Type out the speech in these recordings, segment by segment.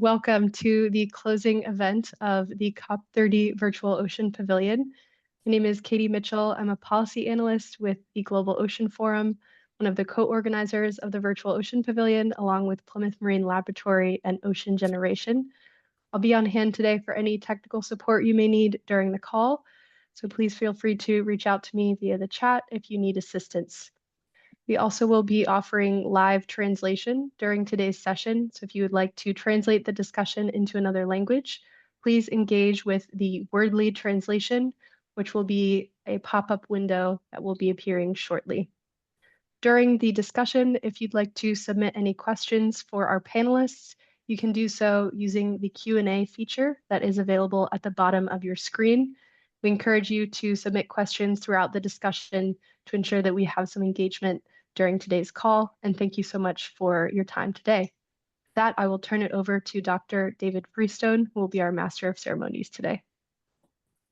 Welcome to the closing event of the COP30 Virtual Ocean Pavilion. My name is Katie Mitchell. I'm a policy analyst with the Global Ocean Forum, one of the co-organizers of the Virtual Ocean Pavilion, along with Plymouth Marine Laboratory and Ocean Generation. I'll be on hand today for any technical support you may need during the call, so please feel free to reach out to me via the chat if you need assistance. We also will be offering live translation during today's session. So if you would like to translate the discussion into another language, please engage with the Wordly translation, which will be a pop-up window that will be appearing shortly. During the discussion, if you'd like to submit any questions for our panelists, you can do so using the Q&A feature that is available at the bottom of your screen. We encourage you to submit questions throughout the discussion to ensure that we have some engagement during today's call, and thank you so much for your time today. With that, I will turn it over to Dr. David Freestone, who will be our Master of Ceremonies today.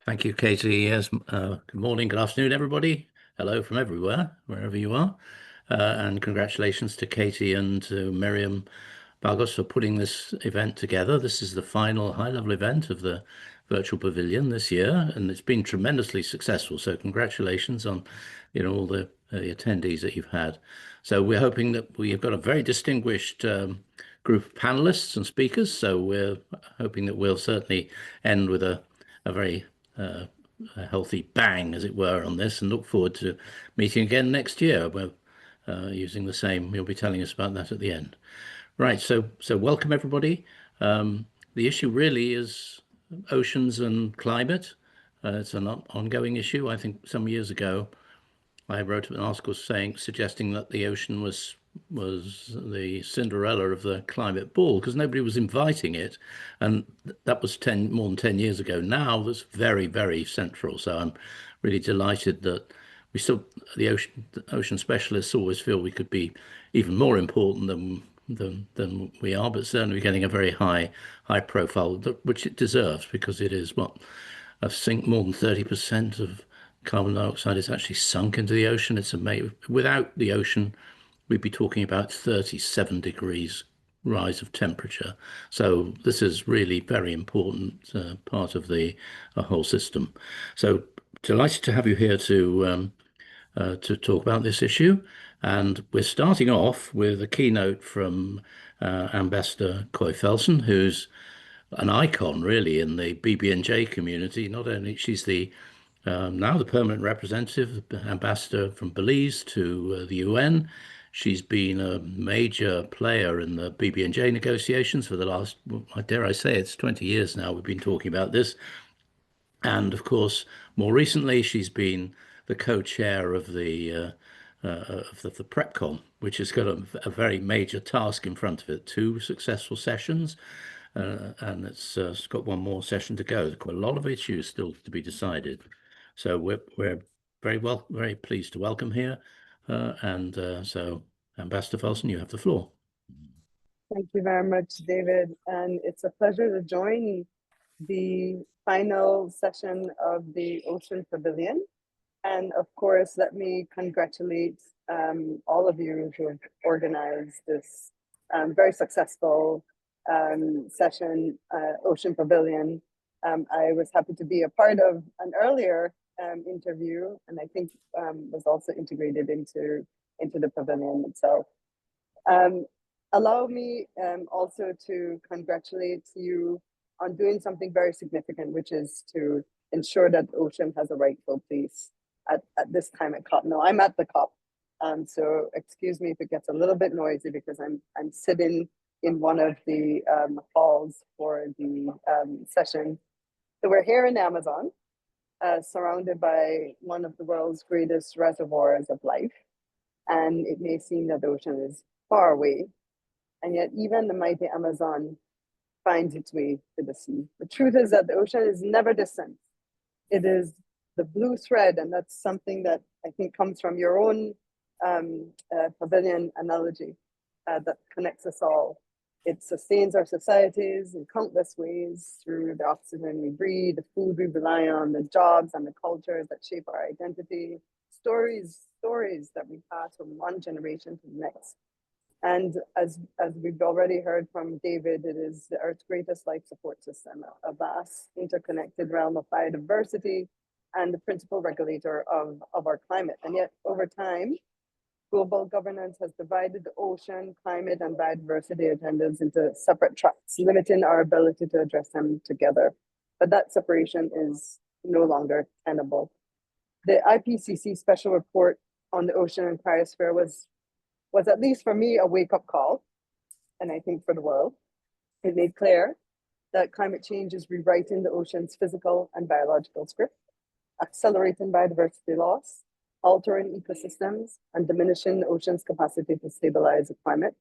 Thank you, Katie. Yes, good morning, good afternoon, everybody. Hello from everywhere, wherever you are. And congratulations to Katie and to Miriam Bargos for putting this event together. This is the final high-level event of the Virtual Pavilion this year, and it's been tremendously successful. So congratulations on, all the attendees that you've had. So we're hoping that we've got a very distinguished group of panelists and speakers. So we're hoping that we'll certainly end with a very a healthy bang, as it were, on this, and look forward to meeting again next year. We're using the same. You'll be telling us about that at the end. Right, so welcome everybody. The issue really is oceans and climate. It's an ongoing issue. I think some years ago, I wrote an article suggesting that the ocean was the Cinderella of the climate ball because nobody was inviting it, and that was more than 10 years ago. Now that's very, very central. So I'm really delighted that the ocean specialists always feel we could be even more important than we are, but certainly getting a very high profile, which it deserves, because it is I think more than 30% of carbon dioxide is actually sunk into the ocean. It's amazing. Without the ocean, we'd be talking about 37 degrees rise of temperature. So this is really very important part of the whole system. So delighted to have you here to talk about this issue. And we're starting off with a keynote from Ambassador Coy Felsen, who's an icon really in the BBNJ community. Not only she's now the permanent representative, ambassador from Belize to the UN. She's been a major player in the BBNJ negotiations for the last, dare I say, it's 20 years now we've been talking about this. And of course, more recently, she's been the co-chair of the PrepCon, which has got a very major task in front of it. 2 successful sessions, and it's got one more session to go. There's quite a lot of issues still to be decided. So we're very pleased to welcome here, so Ambassador Felsen, you have the floor. Thank you very much, David, and it's a pleasure to join the final session of the Ocean Pavilion. And of course, let me congratulate all of you who have organized this very successful session, Ocean Pavilion. I was happy to be a part of an earlier interview, and I think was also integrated into the pavilion itself. Allow me also to congratulate you on doing something very significant, which is to ensure that the ocean has a rightful place at this time at COP. No, I'm at the COP, so excuse me if it gets a little bit noisy because I'm sitting in one of the halls for the session. So we're here in the Amazon, surrounded by one of the world's greatest reservoirs of life. And it may seem that the ocean is far away, and yet even the mighty Amazon finds its way to the sea. The truth is that the ocean is never distant. It is the blue thread, and that's something that I think comes from your own pavilion analogy that connects us all. It sustains our societies in countless ways through the oxygen we breathe, the food we rely on, the jobs and the cultures that shape our identity, stories that we pass from one generation to the next. And as we've already heard from David, it is the Earth's greatest life support system, a vast interconnected realm of biodiversity and the principal regulator of our climate. And yet over time, global governance has divided the ocean, climate, and biodiversity agendas into separate tracks, limiting our ability to address them together. But that separation is no longer tenable. The IPCC special report on the ocean and cryosphere was at least for me a wake-up call, and I think for the world. It made clear that climate change is rewriting the ocean's physical and biological script, accelerating biodiversity loss, altering ecosystems, and diminishing the ocean's capacity to stabilize the climate.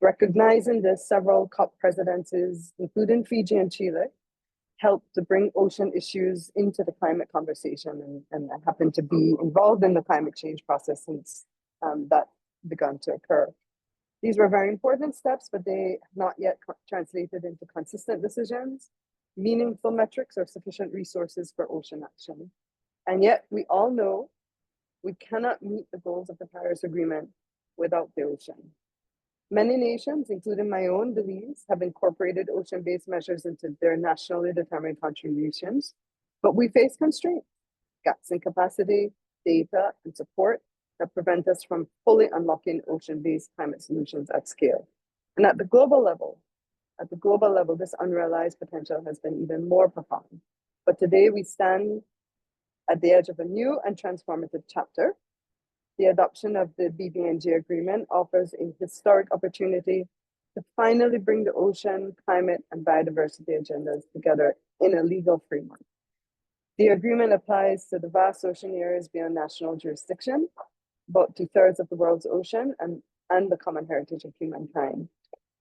Recognizing this, several COP presidencies, including Fiji and Chile, helped to bring ocean issues into the climate conversation, and I happen to be involved in the climate change process since that begun to occur. These were very important steps, but they have not yet translated into consistent decisions, meaningful metrics, or sufficient resources for ocean action. And yet we all know we cannot meet the goals of the Paris Agreement without the ocean. Many nations, including my own, Belize, have incorporated ocean-based measures into their nationally determined contributions, but we face constraints, gaps in capacity, data, and support that prevent us from fully unlocking ocean-based climate solutions at scale. And at the global level, this unrealized potential has been even more profound. But today we stand at the edge of a new and transformative chapter. The adoption of the BBNJ Agreement offers a historic opportunity to finally bring the ocean, climate, and biodiversity agendas together in a legal framework. The agreement applies to the vast ocean areas beyond national jurisdiction, about 2/3 of the world's ocean, and the common heritage of humankind.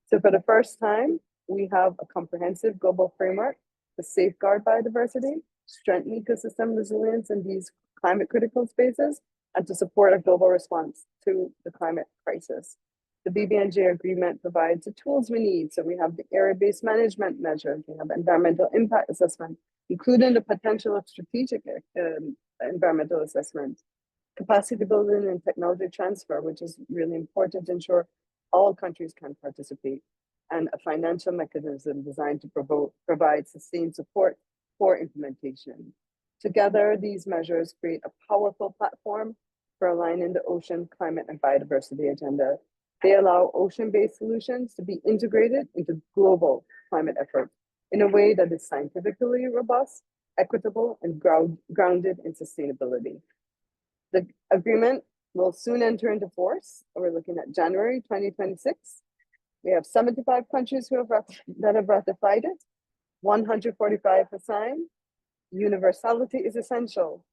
So for the first time, we have a comprehensive global framework to safeguard biodiversity, strengthen ecosystem resilience in these climate critical spaces, and to support a global response to the climate crisis. The BBNJ Agreement provides the tools we need. So we have the area-based management measures, we have environmental impact assessment, including the potential of strategic environmental assessment, capacity building and technology transfer, which is really important to ensure all countries can participate, and a financial mechanism designed to provide sustained support for implementation. Together, these measures create a powerful platform for aligning the ocean, climate, and biodiversity agenda. They allow ocean-based solutions to be integrated into global climate efforts in a way that is scientifically robust, equitable, and grounded in sustainability. The agreement will soon enter into force. We're looking at January 2026. We have 75 countries that have ratified it, 145 have signed. Universality is essential.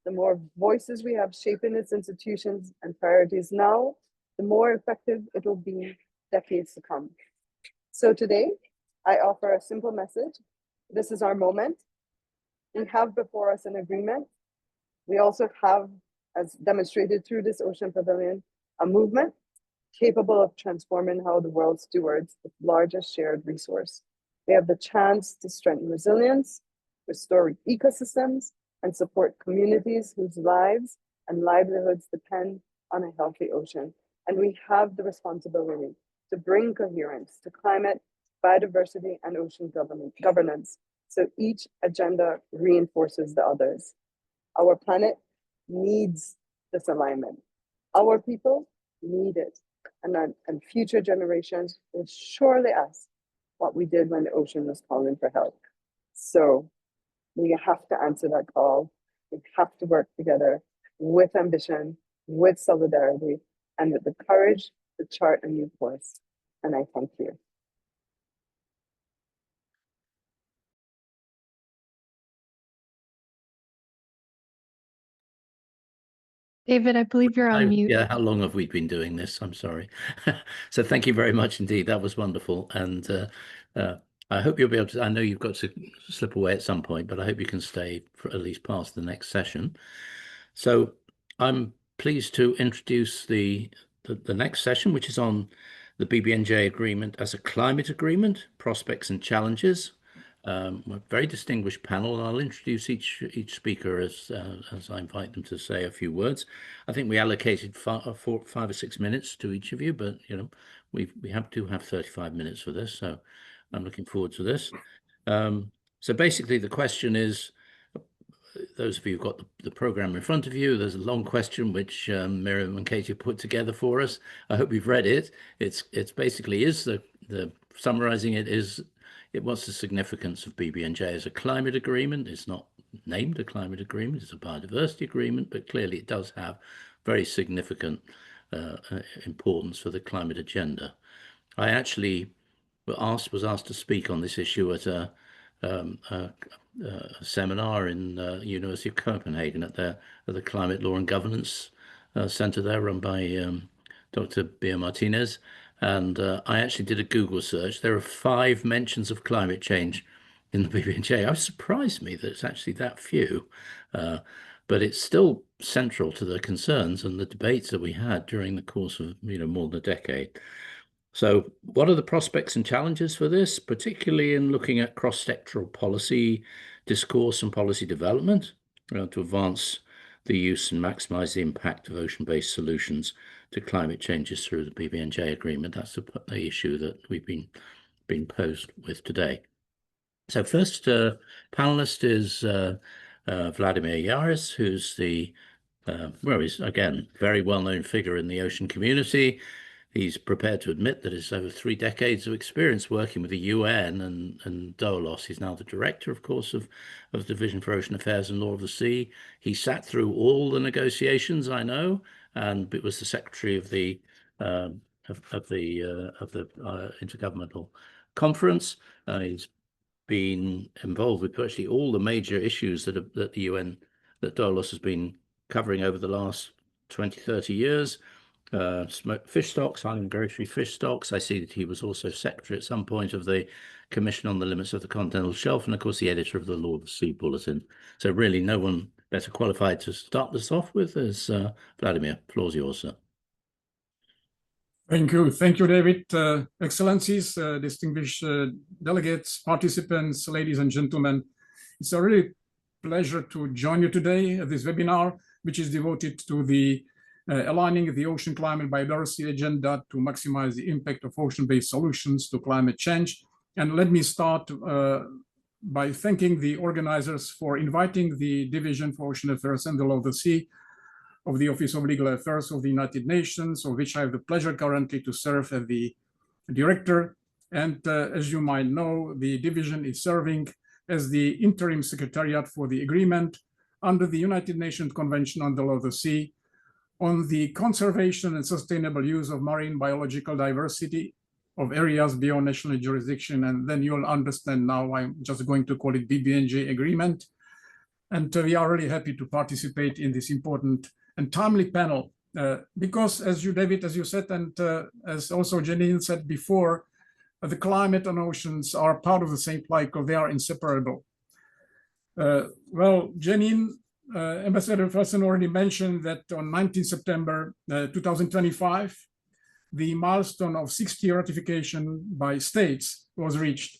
The more voices we have shaping its institutions and priorities now, the more effective it will be decades to come. So today, I offer a simple message. This is our moment. We have before us an agreement. We also have, as demonstrated through this Ocean Pavilion, a movement capable of transforming how the world stewards the largest shared resource. We have the chance to strengthen resilience, restore ecosystems, and support communities whose lives and livelihoods depend on a healthy ocean. And we have the responsibility to bring coherence to climate, biodiversity, and ocean governance, so each agenda reinforces the others. Our planet needs this alignment. Our people need it, and future generations will surely ask what we did when the ocean was calling for help. So we have to answer that call. We have to work together with ambition, with solidarity, and with the courage to chart a new course. And I thank you. David, I believe you're on mute. Yeah, how long have we been doing this? I'm sorry. So thank you very much indeed. That was wonderful. And I hope you'll be able to, I know you've got to slip away at some point, but I hope you can stay for at least past the next session. So I'm pleased to introduce the next session, which is on the BBNJ Agreement as a climate agreement, prospects and challenges. A very distinguished panel, and I'll introduce each speaker as I invite them to say a few words. I think we allocated 5 or 6 minutes to each of you, but you know we have to have 35 minutes for this, so I'm looking forward to this. So basically, the question is, those of you who've got the program in front of you, there's a long question which Miriam and Katie put together for us. I hope you've read it. It's basically the summarizing it is. What's the significance of BBNJ as a climate agreement? It's not named a climate agreement, it's a biodiversity agreement, but clearly it does have very significant importance for the climate agenda. I actually was asked to speak on this issue at a seminar in University of Copenhagen at the Climate Law and Governance Center there, run by Dr. Bia Martinez. And I actually did a Google search. There are 5 mentions of climate change in the BBNJ. It surprised me that it's actually that few, but it's still central to the concerns and the debates that we had during the course of more than a decade. So what are the prospects and challenges for this, particularly in looking at cross-sectoral policy discourse and policy development to advance the use and maximize the impact of ocean-based solutions to climate changes through the BBNJ agreement? That's the issue that we've been posed with today. So first panelist is Vladimir Yaris, who's he's again very well-known figure in the ocean community. He's prepared to admit that it's over 3 decades of experience working with the UN and DOLOS. He's now the director, of course, of the Division for Ocean Affairs and Law of the Sea. He sat through all the negotiations, I know, and it was the secretary of the Intergovernmental Conference. He's been involved with virtually all the major issues that the UN, that DOLOS has been covering over the last 20, 30 years. Fish stocks, island migratory fish stocks. I see that he was also secretary at some point of the Commission on the Limits of the Continental Shelf, and of course the editor of the Law of the Sea Bulletin. So really no one better qualified to start this off with is Vladimir. Floor's yours, sir. Thank you, David. Excellencies, distinguished delegates, participants, ladies and gentlemen. It's a really pleasure to join you today at this webinar, which is devoted to the aligning the ocean climate biodiversity agenda to maximize the impact of ocean-based solutions to climate change. And let me start by thanking the organizers for inviting the Division for Ocean Affairs and the Law of the Sea of the Office of Legal Affairs of the United Nations, of which I have the pleasure currently to serve as the director. And as you might know, the division is serving as the interim secretariat for the agreement under the United Nations Convention on the Law of the Sea on the conservation and sustainable use of marine biological diversity of areas beyond national jurisdiction. And then you'll understand now I'm just going to call it BBNJ Agreement. And we are really happy to participate in this important and timely panel because as you, David, as you said, and as also Janine said before, the climate and oceans are part of the same cycle. They are inseparable. Well, Janine, Ambassador Felsen already mentioned that on 19 September 2025, the milestone of 60 ratification by states was reached.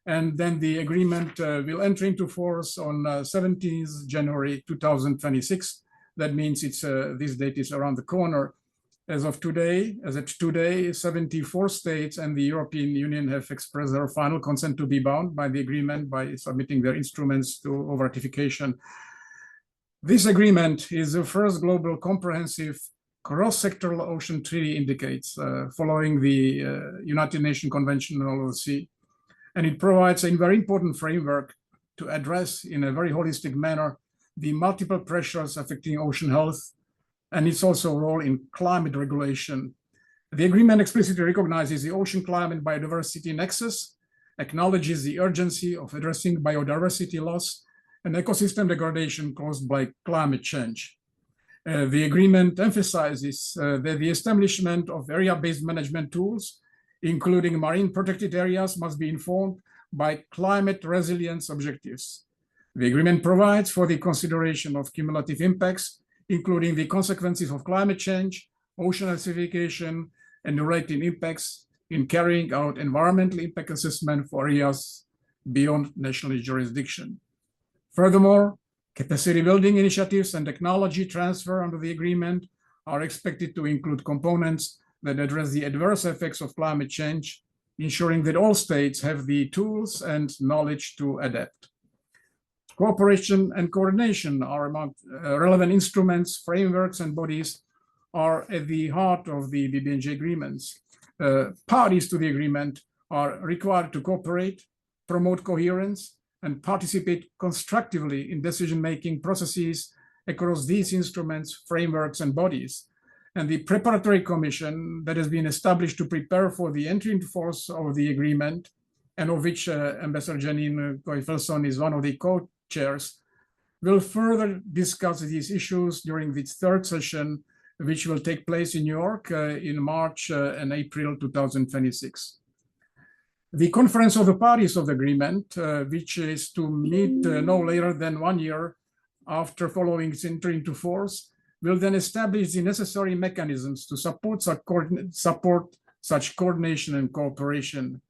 And then the agreement will enter into force on 17th January 2026. That means it's this date is around the corner. As of today, 74 states and the European Union have expressed their final consent to be bound by the agreement by submitting their instruments to ratification. This agreement is the first global comprehensive cross-sectoral ocean treaty indicates, following the United Nations Convention on the Law of the Sea. And it provides a very important framework to address in a very holistic manner the multiple pressures affecting ocean health and its also role in climate regulation. The agreement explicitly recognizes the ocean climate biodiversity nexus, acknowledges the urgency of addressing biodiversity loss and ecosystem degradation caused by climate change. The agreement emphasizes that the establishment of area-based management tools, including marine protected areas, must be informed by climate resilience objectives. The agreement provides for the consideration of cumulative impacts, including the consequences of climate change, ocean acidification, and related impacts in carrying out environmental impact assessment for areas beyond national jurisdiction. Furthermore, capacity building initiatives and technology transfer under the agreement are expected to include components that address the adverse effects of climate change, ensuring that all states have the tools and knowledge to adapt. Cooperation and coordination are among relevant instruments, frameworks, and bodies are at the heart of the BBNJ agreements. Parties to the agreement are required to cooperate, promote coherence, and participate constructively in decision-making processes across these instruments, frameworks, and bodies. And the preparatory commission that has been established to prepare for the entry into force of the agreement, and of which Ambassador Janine Goy-Felson is one of the co-chairs, will further discuss these issues during the third session, which will take place in New York in March and April 2026. The Conference of the Parties of the Agreement, which is to meet no later than 1 year after following its entry into force, will then establish the necessary mechanisms to support such coordination and cooperation.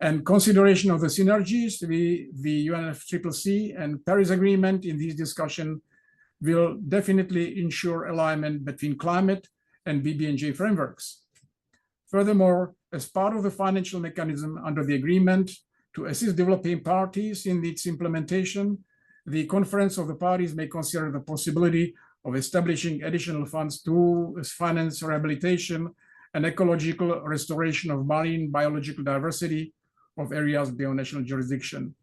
And consideration of the synergies, the UNFCCC and Paris Agreement in this discussion will definitely ensure alignment between climate and BBNJ frameworks. Furthermore, as part of the financial mechanism under the agreement to assist developing parties in its implementation, the Conference of the Parties may consider the possibility of establishing additional funds to finance rehabilitation and ecological restoration of marine biological diversity of areas beyond national jurisdiction.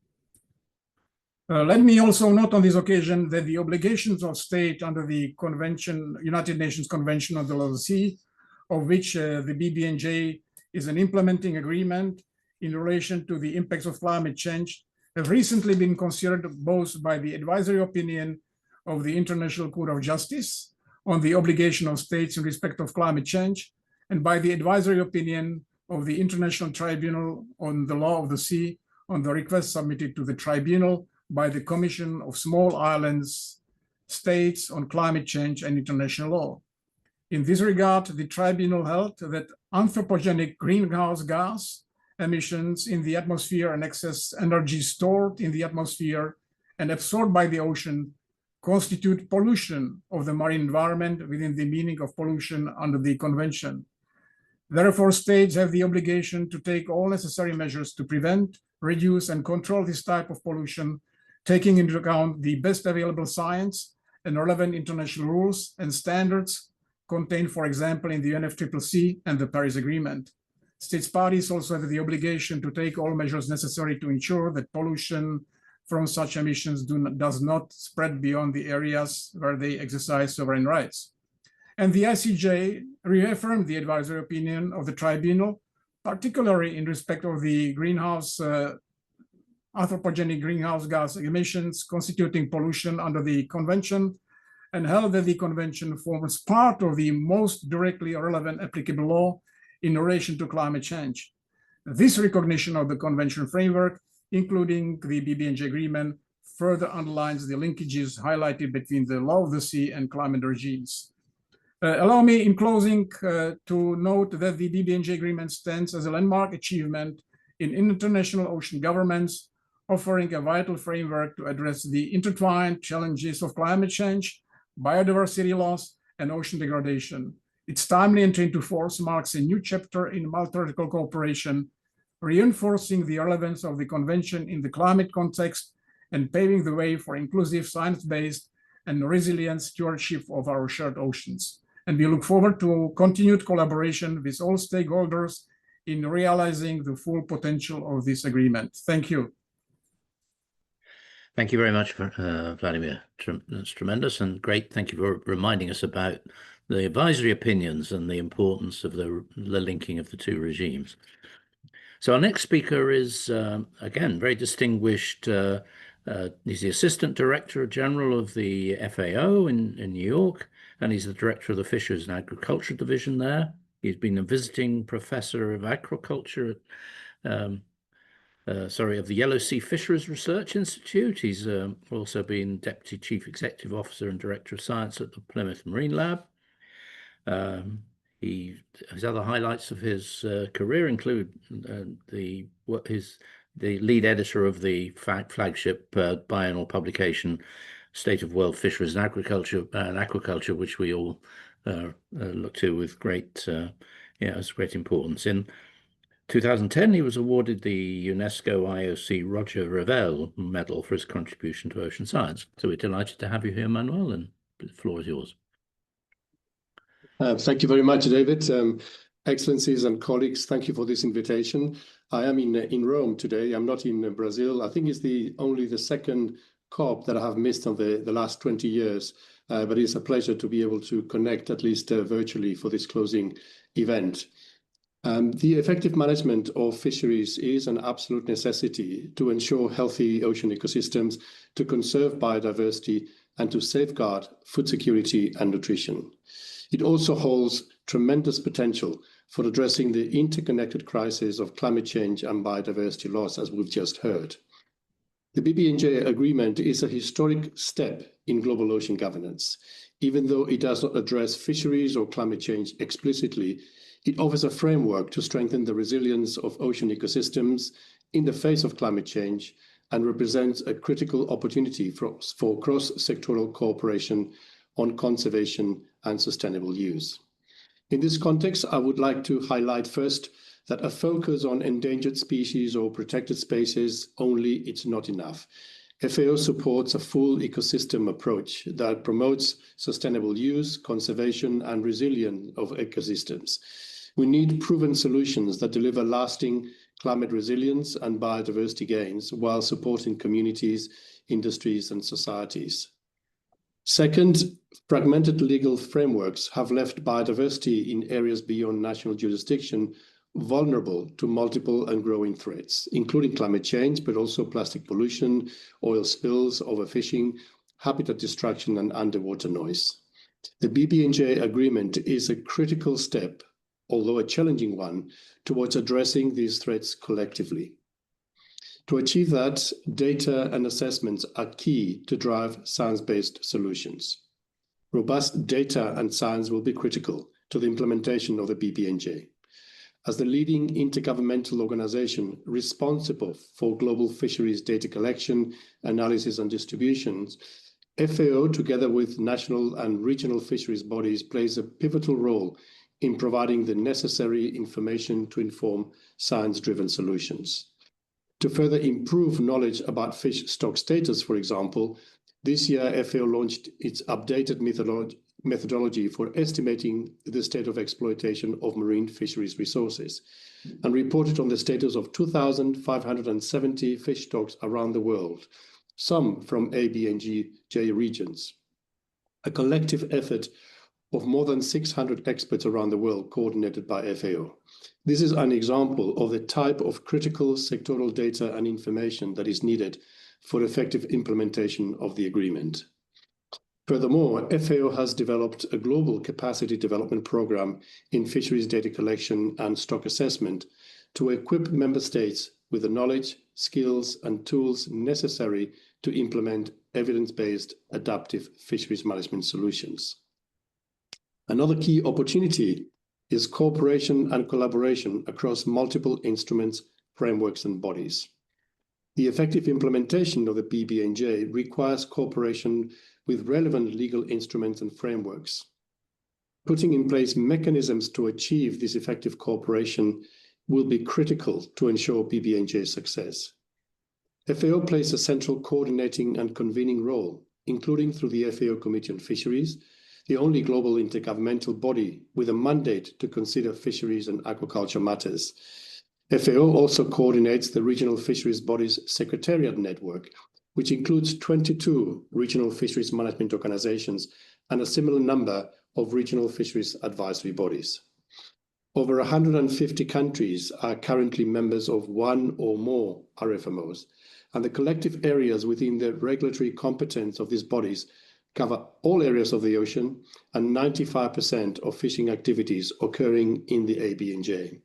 Let me also note on this occasion that the obligations of state under the Convention, United Nations Convention on the Law of the Sea, of which the BBNJ is an implementing agreement in relation to the impacts of climate change, have recently been considered both by the advisory opinion of the International Court of Justice on the obligation of states in respect of climate change, and by the advisory opinion of the International Tribunal on the Law of the Sea on the request submitted to the tribunal by the Commission of Small Islands States on Climate Change and International Law. In this regard, the tribunal held that anthropogenic greenhouse gas emissions in the atmosphere and excess energy stored in the atmosphere and absorbed by the ocean constitute pollution of the marine environment within the meaning of pollution under the convention. Therefore, states have the obligation to take all necessary measures to prevent, reduce, and control this type of pollution, taking into account the best available science and relevant international rules and standards contained, for example, in the UNFCCC and the Paris Agreement. States parties also have the obligation to take all measures necessary to ensure that pollution from such emissions does not spread beyond the areas where they exercise sovereign rights. And the ICJ reaffirmed the advisory opinion of the tribunal, particularly in respect of the anthropogenic greenhouse gas emissions constituting pollution under the convention, and held that the convention forms part of the most directly relevant applicable law in relation to climate change. This recognition of the convention framework, including the BBNJ agreement, further underlines the linkages highlighted between the law of the sea and climate regimes. Allow me in closing to note that the BBNJ agreement stands as a landmark achievement in international ocean governments, offering a vital framework to address the intertwined challenges of climate change, biodiversity loss, and ocean degradation. Its timely entry into force marks a new chapter in multilateral cooperation, reinforcing the relevance of the convention in the climate context and paving the way for inclusive, science-based, and resilient stewardship of our shared oceans. And we look forward to continued collaboration with all stakeholders in realizing the full potential of this agreement. Thank you. Thank you very much, Vladimir. That's tremendous and great. Thank you for reminding us about the advisory opinions and the importance of the linking of the two regimes. So our next speaker is, again, very distinguished. He's the Assistant Director General of the FAO in New York, and he's the Director of the Fisheries and Agriculture Division there. He's been a visiting professor of agriculture at of the Yellow Sea Fisheries Research Institute. He's also been Deputy Chief Executive Officer and Director of Science at the Plymouth Marine Lab. His other highlights of his career include his the lead editor of the flagship biannual publication, State of World Fisheries and Aquaculture, which we all look to with great importance. In 2010, he was awarded the UNESCO IOC Roger Revelle Medal for his contribution to ocean science. So we're delighted to have you here, Manuel, and the floor is yours. Thank you very much, David. Excellencies and colleagues, thank you for this invitation. I am in Rome today. I'm not in Brazil. I think it's only the second COP that I have missed on the last 20 years, but it's a pleasure to be able to connect at least virtually for this closing event. The effective management of fisheries is an absolute necessity to ensure healthy ocean ecosystems, to conserve biodiversity, and to safeguard food security and nutrition. It also holds tremendous potential for addressing the interconnected crisis of climate change and biodiversity loss, as we've just heard. The BBNJ Agreement is a historic step in global ocean governance. Even though it does not address fisheries or climate change explicitly, it offers a framework to strengthen the resilience of ocean ecosystems in the face of climate change and represents a critical opportunity for cross-sectoral cooperation on conservation and sustainable use. In this context, I would like to highlight first that a focus on endangered species or protected spaces only is not enough. FAO supports a full ecosystem approach that promotes sustainable use, conservation, and resilience of ecosystems. We need proven solutions that deliver lasting climate resilience and biodiversity gains while supporting communities, industries, and societies. Second, fragmented legal frameworks have left biodiversity in areas beyond national jurisdiction vulnerable to multiple and growing threats, including climate change, but also plastic pollution, oil spills, overfishing, habitat destruction, and underwater noise. The BBNJ Agreement is a critical step, although a challenging one, towards addressing these threats collectively. To achieve that, data and assessments are key to drive science-based solutions. Robust data and science will be critical to the implementation of the BBNJ. As the leading intergovernmental organization responsible for global fisheries data collection, analysis, and distributions, FAO, together with national and regional fisheries bodies, plays a pivotal role in providing the necessary information to inform science-driven solutions. To further improve knowledge about fish stock status, for example, this year FAO launched its updated methodology for estimating the state of exploitation of marine fisheries resources and reported on the status of 2,570 fish stocks around the world, some from BBNJ regions. A collective effort of more than 600 experts around the world coordinated by FAO. This is an example of the type of critical sectoral data and information that is needed for effective implementation of the agreement. Furthermore, FAO has developed a global capacity development program in fisheries data collection and stock assessment to equip member states with the knowledge, skills, and tools necessary to implement evidence-based adaptive fisheries management solutions. Another key opportunity is cooperation and collaboration across multiple instruments, frameworks, and bodies. The effective implementation of the BBNJ requires cooperation with relevant legal instruments and frameworks. Putting in place mechanisms to achieve this effective cooperation will be critical to ensure BBNJ's success. FAO plays a central coordinating and convening role, including through the FAO Committee on Fisheries, the only global intergovernmental body with a mandate to consider fisheries and aquaculture matters. FAO also coordinates the Regional Fisheries Bodies Secretariat Network, which includes 22 regional fisheries management organizations and a similar number of regional fisheries advisory bodies. Over 150 countries are currently members of one or more RFMOs, and the collective areas within the regulatory competence of these bodies cover all areas of the ocean and 95% of fishing activities occurring in the BBNJ.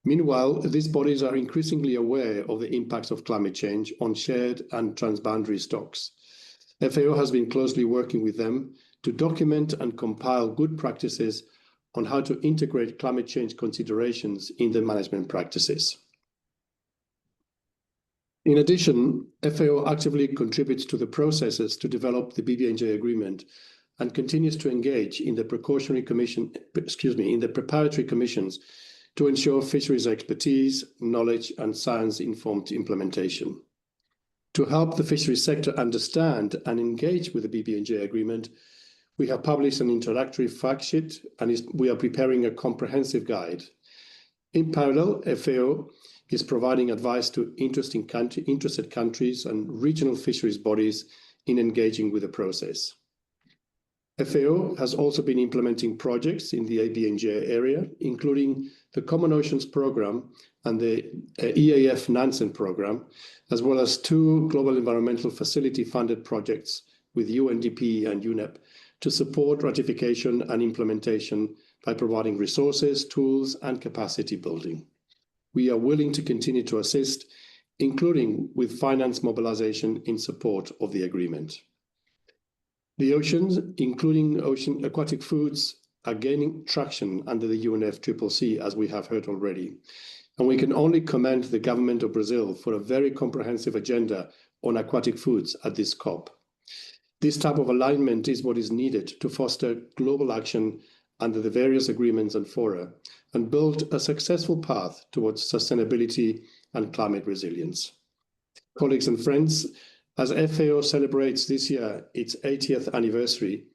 Meanwhile, these bodies are increasingly aware of the impacts of climate change on shared and transboundary stocks. FAO has been closely working with them to document and compile good practices on how to integrate climate change considerations in their management practices. In addition, FAO actively contributes to the processes to develop the BBNJ Agreement and continues to engage in the preparatory commissions to ensure fisheries expertise, knowledge, and science-informed implementation. To help the fisheries sector understand and engage with the BBNJ Agreement, we have published an introductory fact sheet and we are preparing a comprehensive guide. In parallel, FAO is providing advice to interested countries and regional fisheries bodies in engaging with the process. FAO has also been implementing projects in the ABNJ area, including the Common Oceans Programme and the EAF Nansen Programme, as well as 2 Global Environmental Facility funded projects with UNDP and UNEP to support ratification and implementation by providing resources, tools, and capacity building. We are willing to continue to assist, including with finance mobilization in support of the agreement. The oceans, including ocean aquatic foods, are gaining traction under the UNFCCC, as we have heard already. And we can only commend the government of Brazil for a very comprehensive agenda on aquatic foods at this COP. This type of alignment is what is needed to foster global action under the various agreements and fora and build a successful path towards sustainability and climate resilience. Colleagues and friends, as FAO celebrates this year its 80th anniversary,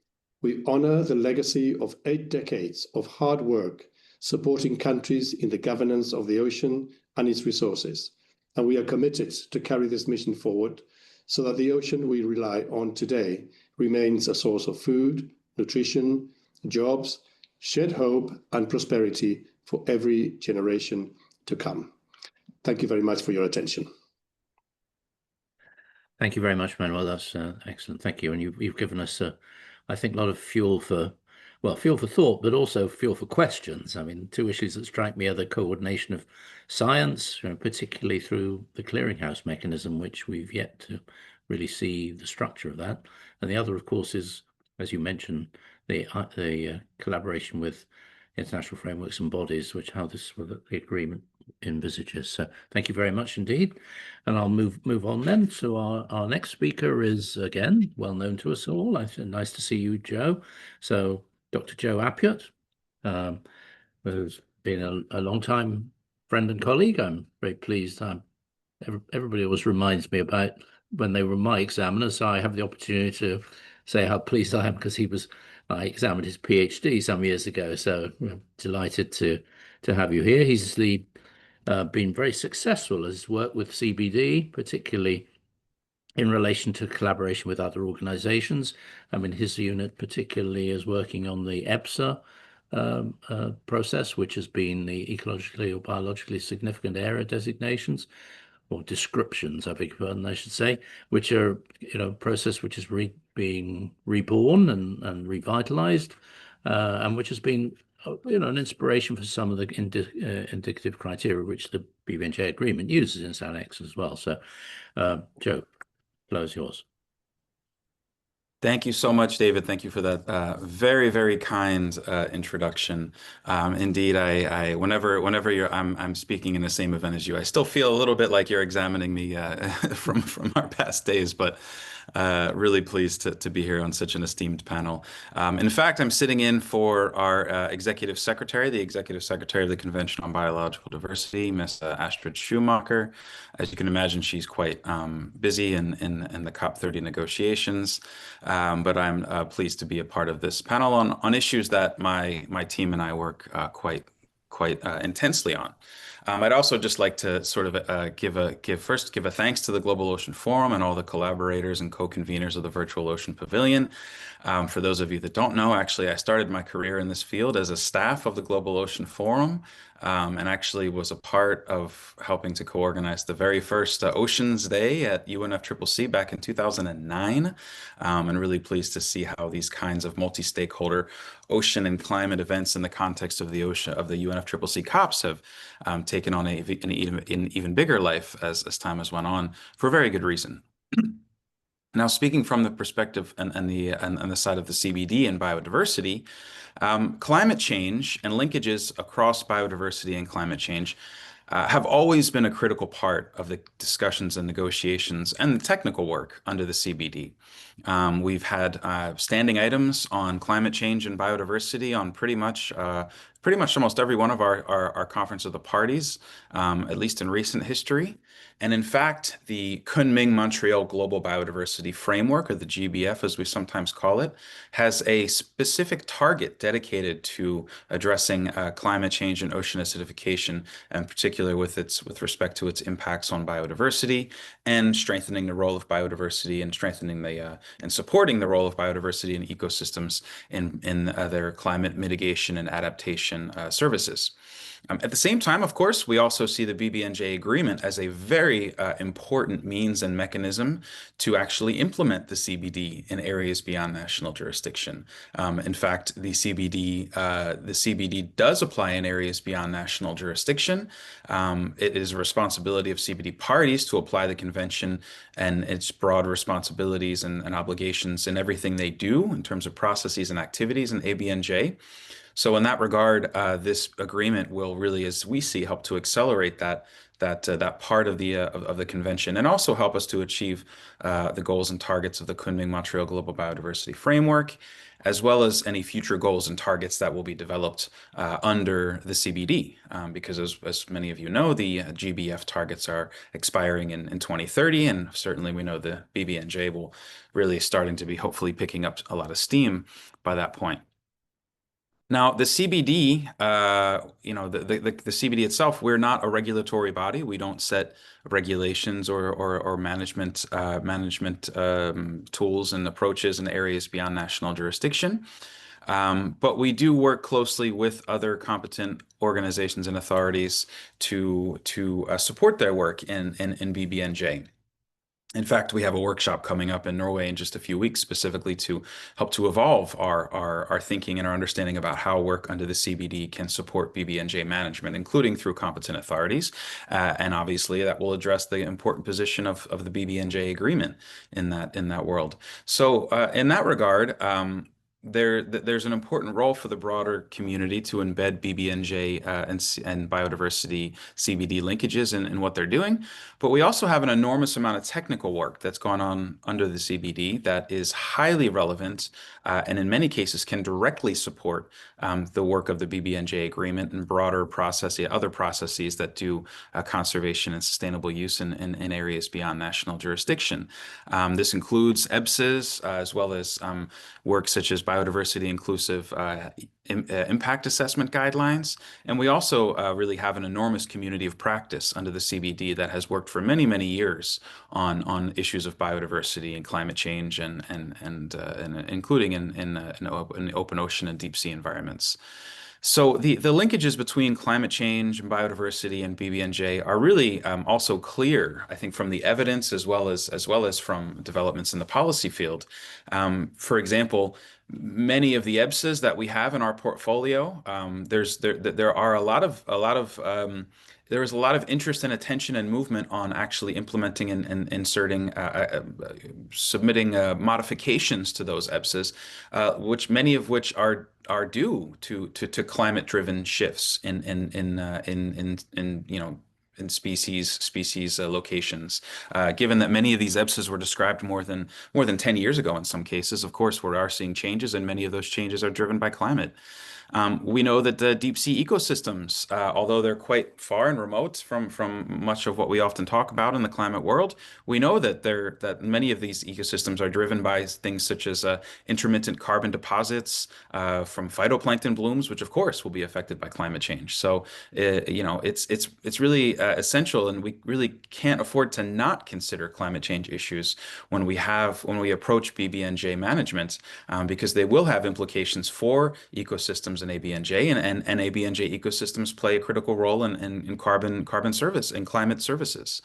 we honor the legacy of 8 decades of hard work supporting countries in the governance of the ocean and its resources. And we are committed to carry this mission forward so that the ocean we rely on today remains a source of food, nutrition, jobs, shared hope, and prosperity for every generation to come. Thank you very much for your attention. Thank you very much, Manuel. That's excellent. Thank you. And you've given us, I think, a lot of fuel for thought, but also fuel for questions. I mean, 2 issues that strike me are the coordination of science, particularly through the clearinghouse mechanism, which we've yet to really see the structure of that. And the other, of course, is, as you mentioned, the collaboration with international frameworks and bodies, how the agreement envisages. So thank you very much indeed. And I'll move on then to our next speaker is, again, well known to us all. Nice to see you, Joe. So Dr. Joe Appiott, who's been a long time friend and colleague. I'm very pleased. Everybody always reminds me about when they were my examiners, so I have the opportunity to say how pleased I am because I examined his PhD some years ago. So I'm delighted to have you here. He's been very successful as work with CBD, particularly in relation to collaboration with other organizations. I mean, his unit particularly is working on the EPSA process, which has been the ecologically or biologically significant area designations, or descriptions, I beg your pardon, I should say, which are, a process which is being reborn and revitalized, and which has been, an inspiration for some of the indicative criteria which the BBNJ Agreement uses in its annex as well. So, Joe, the floor is yours. Thank you so much, David. Thank you for that very, very kind introduction. Indeed, whenever I'm speaking in the same event as you, I still feel a little bit like you're examining me from our past days, but really pleased to be here on such an esteemed panel. In fact, I'm sitting in for our Executive Secretary, the Executive Secretary of the Convention on Biological Diversity, Ms. Astrid Schumacher. As you can imagine, she's quite busy in the COP30 negotiations. But I'm pleased to be a part of this panel on issues that my team and I work quite intensely on. I'd also just like to sort of give a thanks to the Global Ocean Forum and all the collaborators and co-conveners of the Virtual Ocean Pavilion. For those of you that don't know, actually, I started my career in this field as a staff of the Global Ocean Forum, and actually was a part of helping to co-organize the very first Oceans Day at UNFCCC back in 2009, and really pleased to see how these kinds of multi-stakeholder ocean and climate events in the context of the UNFCCC COPs have taken on an even bigger life as time has went on, for a very good reason. Now, speaking from the perspective and the side of the CBD and biodiversity, climate change and linkages across biodiversity and climate change have always been a critical part of the discussions and negotiations and the technical work under the CBD. We've had standing items on climate change and biodiversity on pretty much almost every one of our Conference of the Parties, at least in recent history. And in fact, the Kunming-Montreal Global Biodiversity Framework, or the GBF as we sometimes call it, has a specific target dedicated to addressing climate change and ocean acidification, and particularly with respect to its impacts on biodiversity, and strengthening the role of biodiversity and strengthening and supporting the role of biodiversity in ecosystems in their climate mitigation and adaptation services. At the same time, of course, we also see the BBNJ Agreement as a very important means and mechanism to actually implement the CBD in areas beyond national jurisdiction. In fact, the CBD does apply in areas beyond national jurisdiction. It is a responsibility of CBD parties to apply the convention and its broad responsibilities and obligations in everything they do in terms of processes and activities in ABNJ. So in that regard, this agreement will really, as we see, help to accelerate that part of the convention, and also help us to achieve the goals and targets of the Kunming-Montreal Global Biodiversity Framework, as well as any future goals and targets that will be developed under the CBD. Because as many of you know, the GBF targets are expiring in 2030, and certainly we know the BBNJ will really starting to be hopefully picking up a lot of steam by that point. Now, the CBD, the CBD itself, we're not a regulatory body. We don't set regulations or management tools and approaches in areas beyond national jurisdiction. But we do work closely with other competent organizations and authorities to support their work in BBNJ. In fact, we have a workshop coming up in Norway in just a few weeks, specifically to help to evolve our thinking and our understanding about how work under the CBD can support BBNJ management, including through competent authorities. And obviously, that will address the important position of the BBNJ agreement in that world. So in that regard, there's an important role for the broader community to embed BBNJ and biodiversity CBD linkages in what they're doing. But we also have an enormous amount of technical work that's gone on under the CBD that is highly relevant and in many cases can directly support the work of the BBNJ agreement and broader other processes that do conservation and sustainable use in areas beyond national jurisdiction. This includes EBSAs as well as work such as biodiversity inclusive impact assessment guidelines. And we also really have an enormous community of practice under the CBD that has worked for many, many years on issues of biodiversity and climate change and including in open ocean and deep sea environments. So the linkages between climate change and biodiversity and BBNJ are really also clear, I think, from the evidence as well as from developments in the policy field. For example, many of the EBSAs that we have in our portfolio, there is a lot of interest and attention and movement on actually implementing and inserting, submitting modifications to those EBSAs, many of which are due to climate-driven shifts in species locations. Given that many of these EBSAs were described more than 10 years ago in some cases, of course, we are seeing changes, and many of those changes are driven by climate. We know that the deep sea ecosystems, although they're quite far and remote from much of what we often talk about in the climate world, we know that many of these ecosystems are driven by things such as intermittent carbon deposits from phytoplankton blooms, which of course will be affected by climate change. So it's really essential, and we really can't afford to not consider climate change issues when we approach BBNJ management, because they will have implications for ecosystems in ABNJ, and ABNJ ecosystems play a critical role in carbon service and climate services.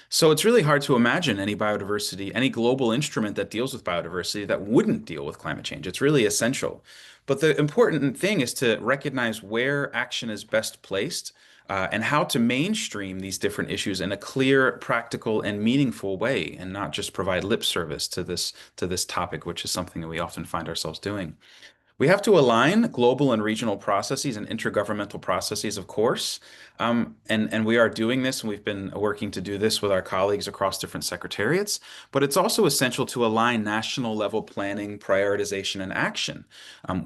So it's really hard to imagine any global instrument that deals with biodiversity that wouldn't deal with climate change. It's really essential. But the important thing is to recognize where action is best placed and how to mainstream these different issues in a clear, practical, and meaningful way, and not just provide lip service to this topic, which is something that we often find ourselves doing. We have to align global and regional processes and intergovernmental processes, of course. And we are doing this, and we've been working to do this with our colleagues across different secretariats. But it's also essential to align national level planning, prioritization, and action.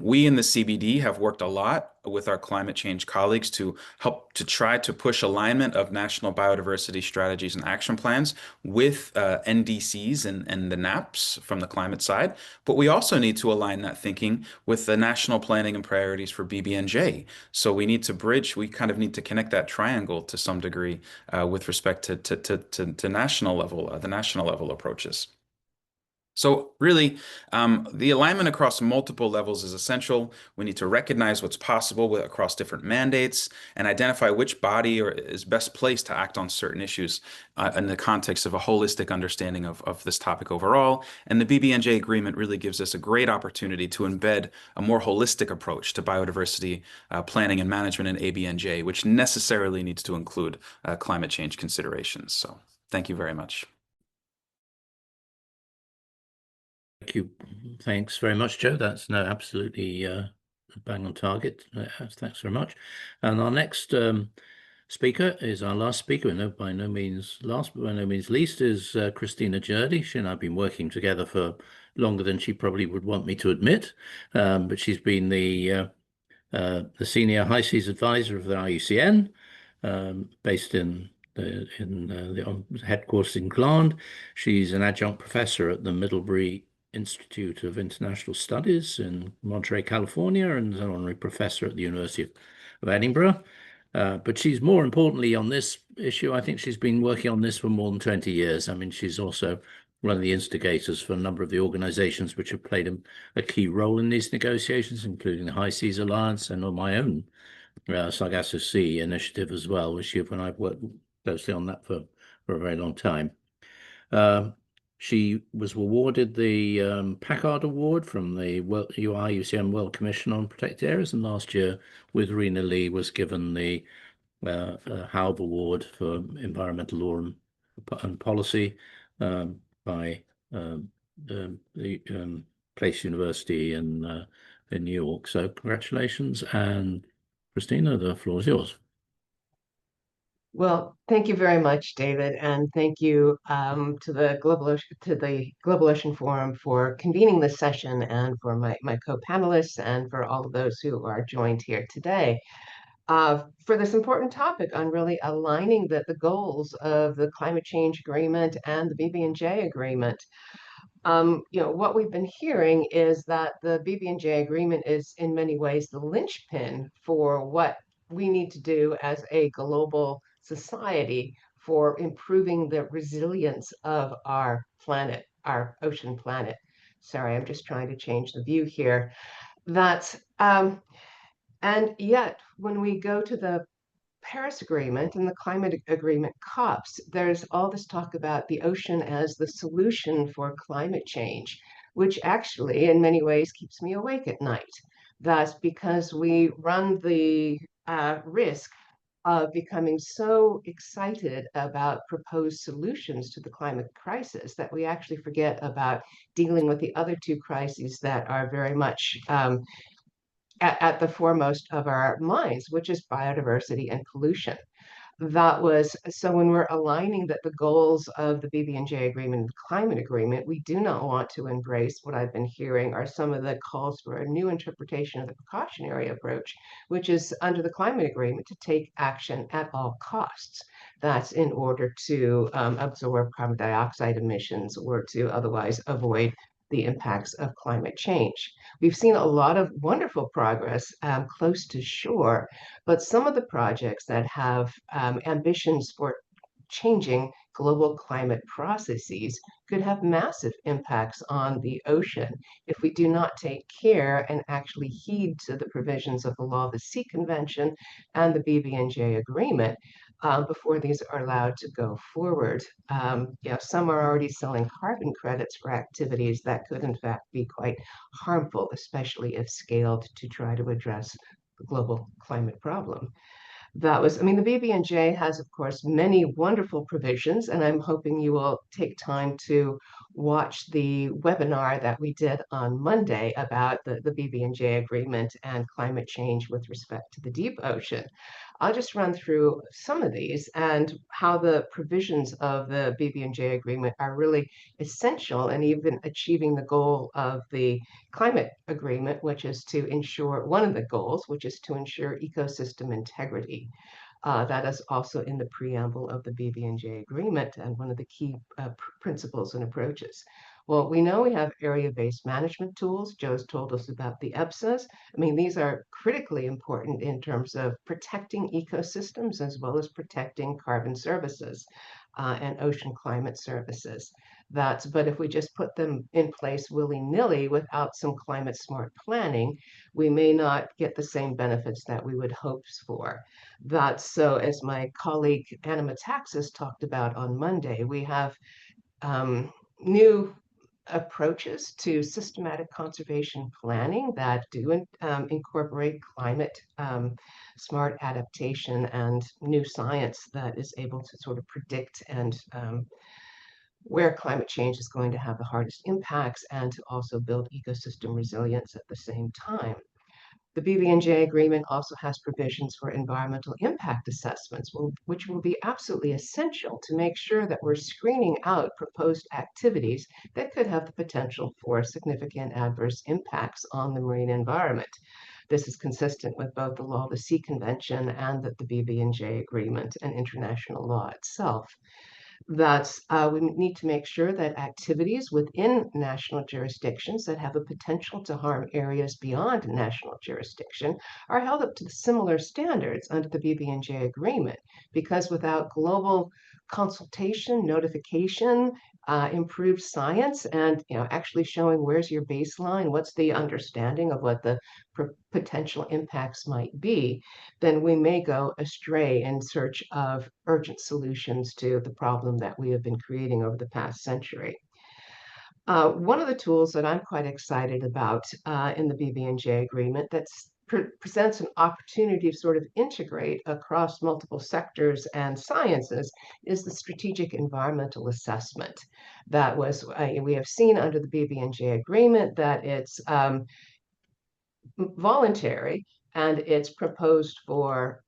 We in the CBD have worked a lot with our climate change colleagues to help to try to push alignment of national biodiversity strategies and action plans with NDCs and the NAPs from the climate side. But we also need to align that thinking with the national planning and priorities for BBNJ. So we need to bridge, we kind of need to connect that triangle to some degree with respect to national level, the national level approaches. So really, the alignment across multiple levels is essential. We need to recognize what's possible across different mandates and identify which body is best placed to act on certain issues in the context of a holistic understanding of this topic overall. And the BBNJ agreement really gives us a great opportunity to embed a more holistic approach to biodiversity planning and management in ABNJ, which necessarily needs to include climate change considerations. So thank you very much. Thank you. Thanks very much, Joe. That's absolutely bang on target. Thanks very much. And our next speaker is our last speaker, and by no means last, but by no means least, is Christina Jurdy. She and I have been working together for longer than she probably would want me to admit, but she's been the senior high seas advisor of the IUCN, based in the headquarters in Gland. She's an adjunct professor at the Middlebury Institute of International Studies in Monterey, California, and an honorary professor at the University of Edinburgh. But she's more importantly on this issue. I think she's been working on this for more than 20 years. I mean, she's also one of the instigators for a number of the organizations which have played a key role in these negotiations, including the High Seas Alliance and on my own Sargasso Sea initiative as well, which when I've worked closely on that for a very long time. She was awarded the Packard Award from the IUCN World Commission on Protected Areas, and last year with Rena Lee was given the Haub Award for Environmental Law and Policy by the Place University in New York. So congratulations, and Christina, the floor is yours. Well, thank you very much, David, and thank you to the Global Ocean Forum for convening this session, and for my co-panelists, and for all of those who are joined here today for this important topic on really aligning the goals of the Climate Change Agreement and the BBNJ Agreement. What we've been hearing is that the BBNJ Agreement is in many ways the linchpin for what we need to do as a global society for improving the resilience of our planet, our ocean planet. Sorry, I'm just trying to change the view here. And yet, when we go to the Paris Agreement and the Climate Agreement COPs, there's all this talk about the ocean as the solution for climate change, which actually in many ways keeps me awake at night. That's because we run the risk of becoming so excited about proposed solutions to the climate crisis that we actually forget about dealing with the other two crises that are very much at the foremost of our minds, which is biodiversity and pollution. So when we're aligning that the goals of the BBNJ Agreement and the Climate Agreement, we do not want to embrace what I've been hearing are some of the calls for a new interpretation of the precautionary approach, which is under the Climate Agreement to take action at all costs. That's in order to absorb carbon dioxide emissions or to otherwise avoid the impacts of climate change. We've seen a lot of wonderful progress close to shore, but some of the projects that have ambitions for changing global climate processes could have massive impacts on the ocean if we do not take care and actually heed to the provisions of the Law of the Sea Convention and the BBNJ Agreement before these are allowed to go forward. Some are already selling carbon credits for activities that could in fact be quite harmful, especially if scaled to try to address the global climate problem. I mean, the BBNJ has, of course, many wonderful provisions, and I'm hoping you will take time to watch the webinar that we did on Monday about the BBNJ agreement and climate change with respect to the deep ocean. I'll just run through some of these and how the provisions of the BBNJ agreement are really essential in even achieving the goal of the climate agreement, which is to ensure one of the goals, which is to ensure ecosystem integrity. That is also in the preamble of the BBNJ agreement and one of the key principles and approaches. Well, we know we have area-based management tools. Joe's told us about the EPSAs. I mean, these are critically important in terms of protecting ecosystems as well as protecting carbon services and ocean climate services. But if we just put them in place willy-nilly without some climate smart planning, we may not get the same benefits that we would hope for. So as my colleague Anna Metaxas talked about on Monday, we have new approaches to systematic conservation planning that do incorporate climate smart adaptation and new science that is able to sort of predict and where climate change is going to have the hardest impacts and to also build ecosystem resilience at the same time. The BBNJ agreement also has provisions for environmental impact assessments, which will be absolutely essential to make sure that we're screening out proposed activities that could have the potential for significant adverse impacts on the marine environment. This is consistent with both the Law of the Sea Convention and the BBNJ agreement and international law itself. We need to make sure that activities within national jurisdictions that have a potential to harm areas beyond national jurisdiction are held up to the similar standards under the BBNJ agreement, because without global consultation, notification, improved science, and actually showing where's your baseline, what's the understanding of what the potential impacts might be, then we may go astray in search of urgent solutions to the problem that we have been creating over the past century. One of the tools that I'm quite excited about in the BBNJ agreement that presents an opportunity to sort of integrate across multiple sectors and sciences is the strategic environmental assessment. We have seen under the BBNJ agreement that it's voluntary, and it's proposed for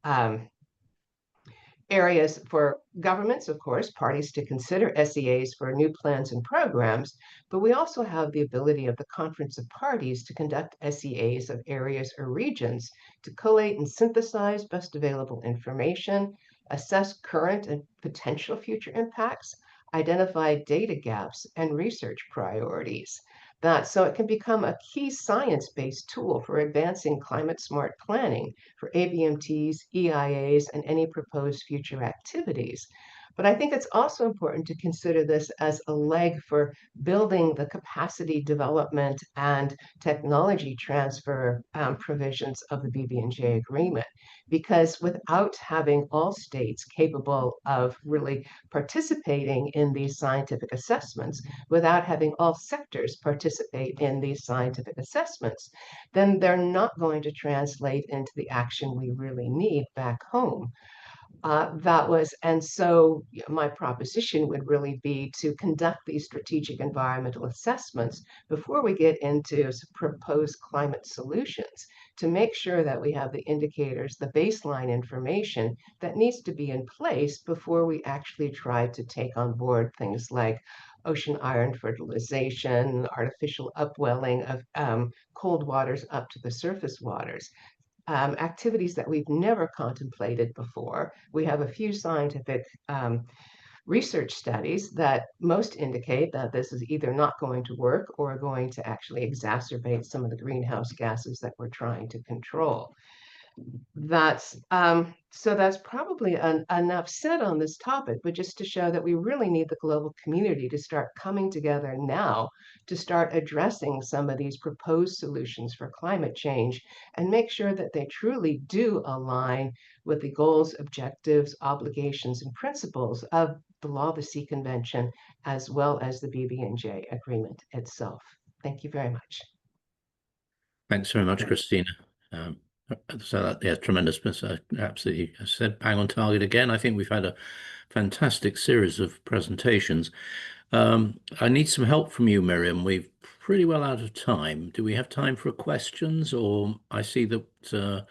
areas for governments, of course, parties to consider SEAs for new plans and programs, but we also have the ability of the Conference of Parties to conduct SEAs of areas or regions to collate and synthesize best available information, assess current and potential future impacts, identify data gaps, and research priorities. So it can become a key science-based tool for advancing climate-smart planning for ABMTs, EIAs, and any proposed future activities. But I think it's also important to consider this as a leg for building the capacity development and technology transfer provisions of the BBNJ agreement. Because without having all states capable of really participating in these scientific assessments, without having all sectors participate in these scientific assessments, then they're not going to translate into the action we really need back home. And so my proposition would really be to conduct these strategic environmental assessments before we get into proposed climate solutions, to make sure that we have the indicators, the baseline information that needs to be in place before we actually try to take on board things like ocean iron fertilization, artificial upwelling of cold waters up to the surface waters. Activities that we've never contemplated before. We have a few scientific research studies that most indicate that this is either not going to work or going to actually exacerbate some of the greenhouse gases that we're trying to control. So that's probably enough said on this topic, but just to show that we really need the global community to start coming together now to start addressing some of these proposed solutions for climate change and make sure that they truly do align with the goals, objectives, obligations, and principles of the Law of the Sea Convention, as well as the BBNJ agreement itself. Thank you very much. Thanks very much, Christina. So that, yeah, tremendous. Absolutely, I said bang on target again. I think we've had a fantastic series of presentations. I need some help from you, Miriam. We're pretty well out of time. Do we have time for questions? Or I see that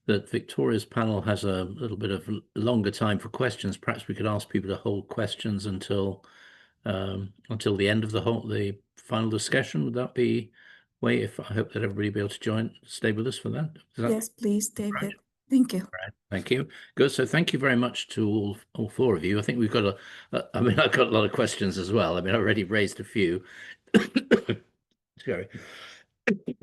that Victoria's panel has a little bit of longer time for questions. Perhaps we could ask people to hold questions until the end of the final discussion. Would that be way? If I hope that everybody will be able to stay with us for that. Yes, please, David. Right? Thank you. Right. Thank you. Good. So thank you very much to all four of you. I think we've got I mean, I've got a lot of questions as well. I mean, I already raised a few. Sorry.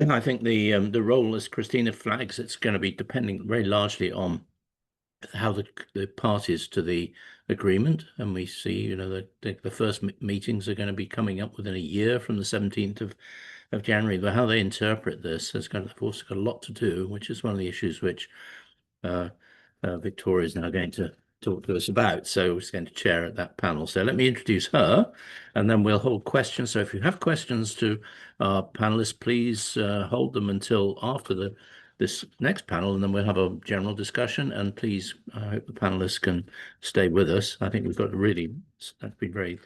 I think the role, as Christina flags, it's going to be depending very largely on how the parties to the agreement, and we see, you know, the first meetings are going to be coming up within a year from the 17th of January. But how they interpret this has got, of course, got a lot to do, which is one of the issues which Victoria is now going to talk to us about. So she's going to chair at that panel. So let me introduce her, and then we'll hold questions. So if you have questions to our panelists, please hold them until after this next panel, and then we'll have a general discussion. And please, I hope the panelists can stay with us. I think we've got that's been very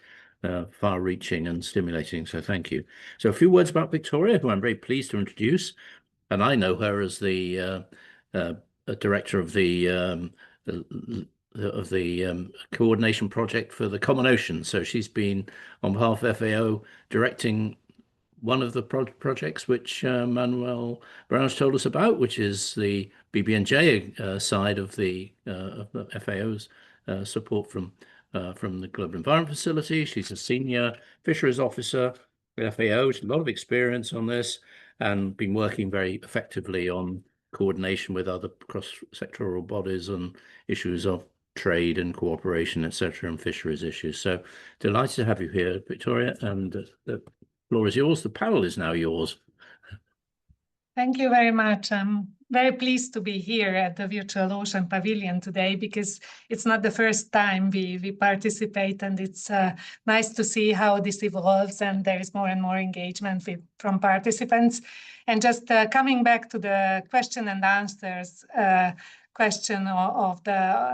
far-reaching and stimulating. So thank you. So a few words about Victoria, who I'm very pleased to introduce, and I know her as the director of the coordination project for the Common Ocean. So she's been on behalf of FAO directing one of the projects which Manuel Branch told us about, which is the BBNJ side of the FAO's support from the Global Environment Facility. She's a senior fisheries officer at FAO. She's a lot of experience on this and been working very effectively on coordination with other cross-sectoral bodies on issues of trade and cooperation, etc., and fisheries issues. So delighted to have you here, Victoria, and the floor is yours. The panel is now yours. Thank you very much. I'm very pleased to be here at the Virtual Ocean Pavilion today, because it's not the first time we participate, and it's nice to see how this evolves, and there is more and more engagement from participants. And just coming back to the question and answers question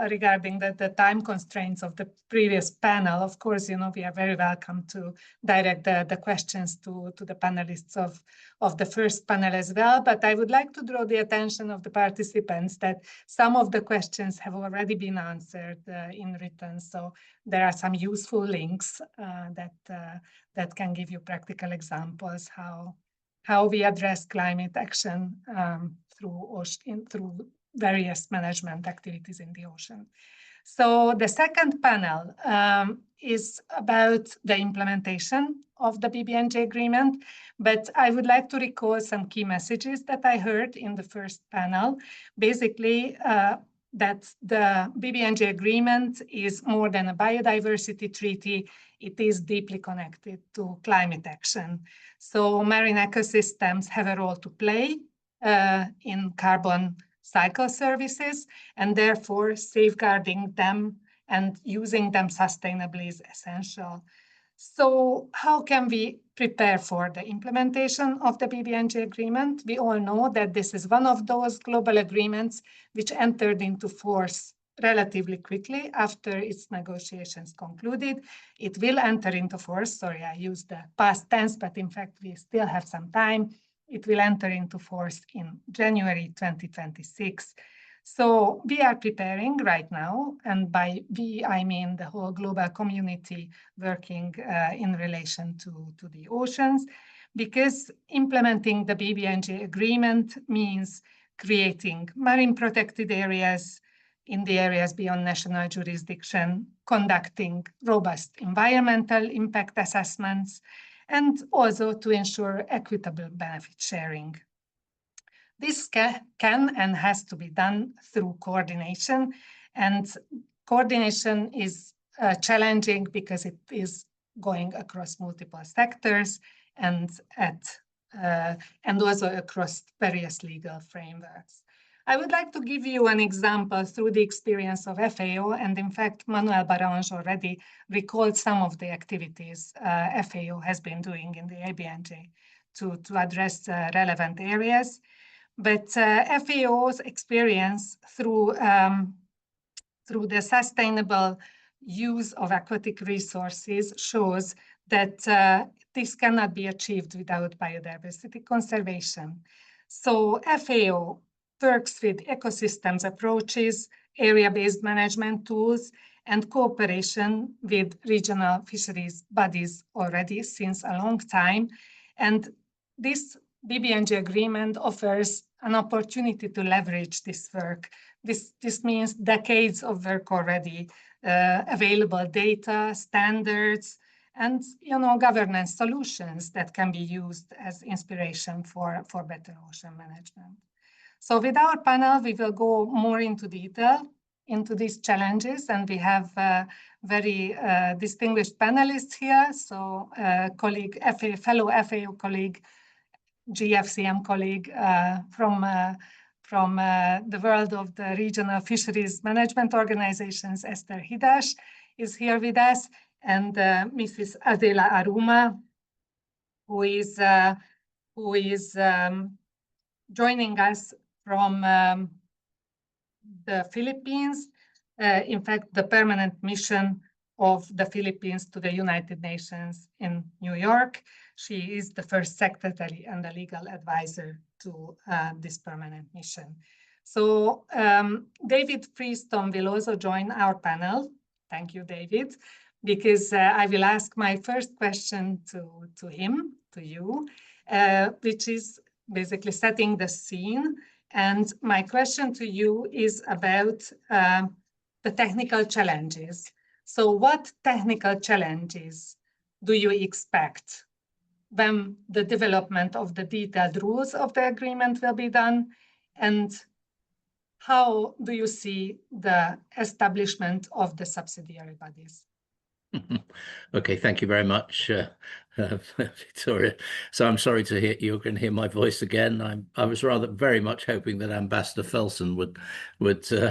regarding the time constraints of the previous panel, of course, you know, we are very welcome to direct the questions to the panelists of the first panel as well. But I would like to draw the attention of the participants that some of the questions have already been answered in written. So there are some useful links that can give you practical examples how we address climate action through various management activities in the ocean. So the second panel is about the implementation of the BBNJ agreement, but I would like to recall some key messages that I heard in the first panel. Basically, that the BBNJ agreement is more than a biodiversity treaty. It is deeply connected to climate action. So marine ecosystems have a role to play in carbon cycle services, and therefore safeguarding them and using them sustainably is essential. So how can we prepare for the implementation of the BBNJ agreement? We all know that this is one of those global agreements which entered into force relatively quickly after its negotiations concluded. It will enter into force, sorry, I used the past tense, but in fact, we still have some time. It will enter into force in January 2026. So we are preparing right now, and by we, I mean the whole global community working in relation to the oceans, because implementing the BBNJ agreement means creating marine protected areas in the areas beyond national jurisdiction, conducting robust environmental impact assessments, and also to ensure equitable benefit sharing. This can and has to be done through coordination, and coordination is challenging because it is going across multiple sectors and also across various legal frameworks. I would like to give you an example through the experience of FAO, and in fact, Manuel Barange already recalled some of the activities FAO has been doing in the ABNJ to address relevant areas. But FAO's experience through the sustainable use of aquatic resources shows that this cannot be achieved without biodiversity conservation. So FAO works with ecosystems approaches, area-based management tools, and cooperation with regional fisheries bodies already since a long time. And this BBNJ agreement offers an opportunity to leverage this work. This means decades of work already, available data, standards, and governance solutions that can be used as inspiration for better ocean management. So with our panel, we will go more into detail into these challenges, and we have very distinguished panelists here. So fellow FAO colleague, GFCM colleague from the world of the regional fisheries management organizations, Esther Hidas, is here with us, and Mrs. Adela Aruma, who is joining us from the Philippines. In fact, the permanent mission of the Philippines to the United Nations in New York. She is the first secretary and the legal advisor to this permanent mission. So David Freestone will also join our panel. Thank you, David, because I will ask my first question to him, to you, which is basically setting the scene. And my question to you is about the technical challenges. So what technical challenges do you expect when the development of the detailed rules of the agreement will be done? And how do you see the establishment of the subsidiary bodies? Okay, thank you very much, Victoria. So I'm sorry to hear you can hear my voice again. I was very much hoping that Ambassador Felsen would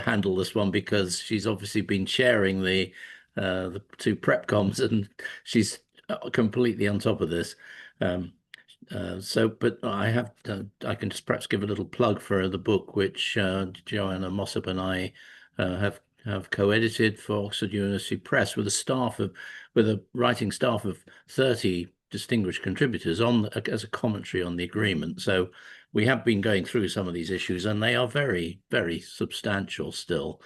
handle this one, because she's obviously been chairing the two prepcoms, and she's completely on top of this. But I can just perhaps give a little plug for the book which Joanna Mossop and I have co-edited for Oxford University Press with a writing staff of 30 distinguished contributors as a commentary on the agreement. So we have been going through some of these issues, and they are very, very substantial still.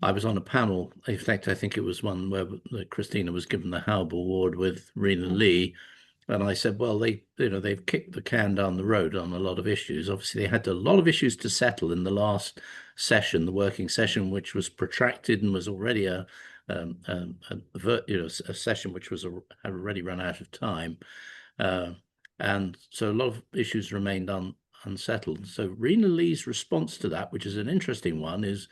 I was on a panel, in fact, I think it was one where Christina was given the Haub Award with Rena Lee. And I said, well, they've kicked the can down the road on a lot of issues. Obviously, they had a lot of issues to settle in the last session, the working session, which was protracted and was already a session which had already run out of time. And so a lot of issues remained unsettled. So Rena Lee's response to that, which is an interesting one, is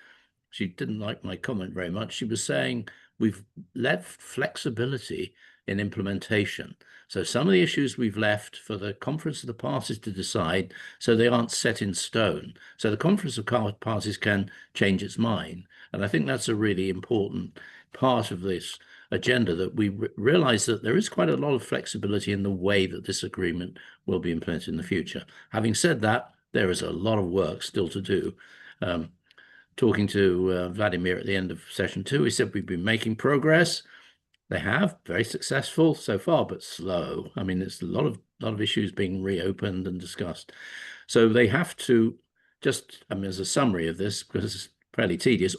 she didn't like my comment very much. She was saying we've left flexibility in implementation. So some of the issues we've left for the Conference of the Parties to decide, so they aren't set in stone. So the Conference of Parties can change its mind. And I think that's a really important part of this agenda, that we realize that there is quite a lot of flexibility in the way that this agreement will be implemented in the future. Having said that, there is a lot of work still to do. Talking to Vladimir at the end of session 2, he said we've been making progress. They have, very successful so far, but slow. I mean, there's a lot of issues being reopened and discussed. So they have to just, as a summary of this, because it's fairly tedious,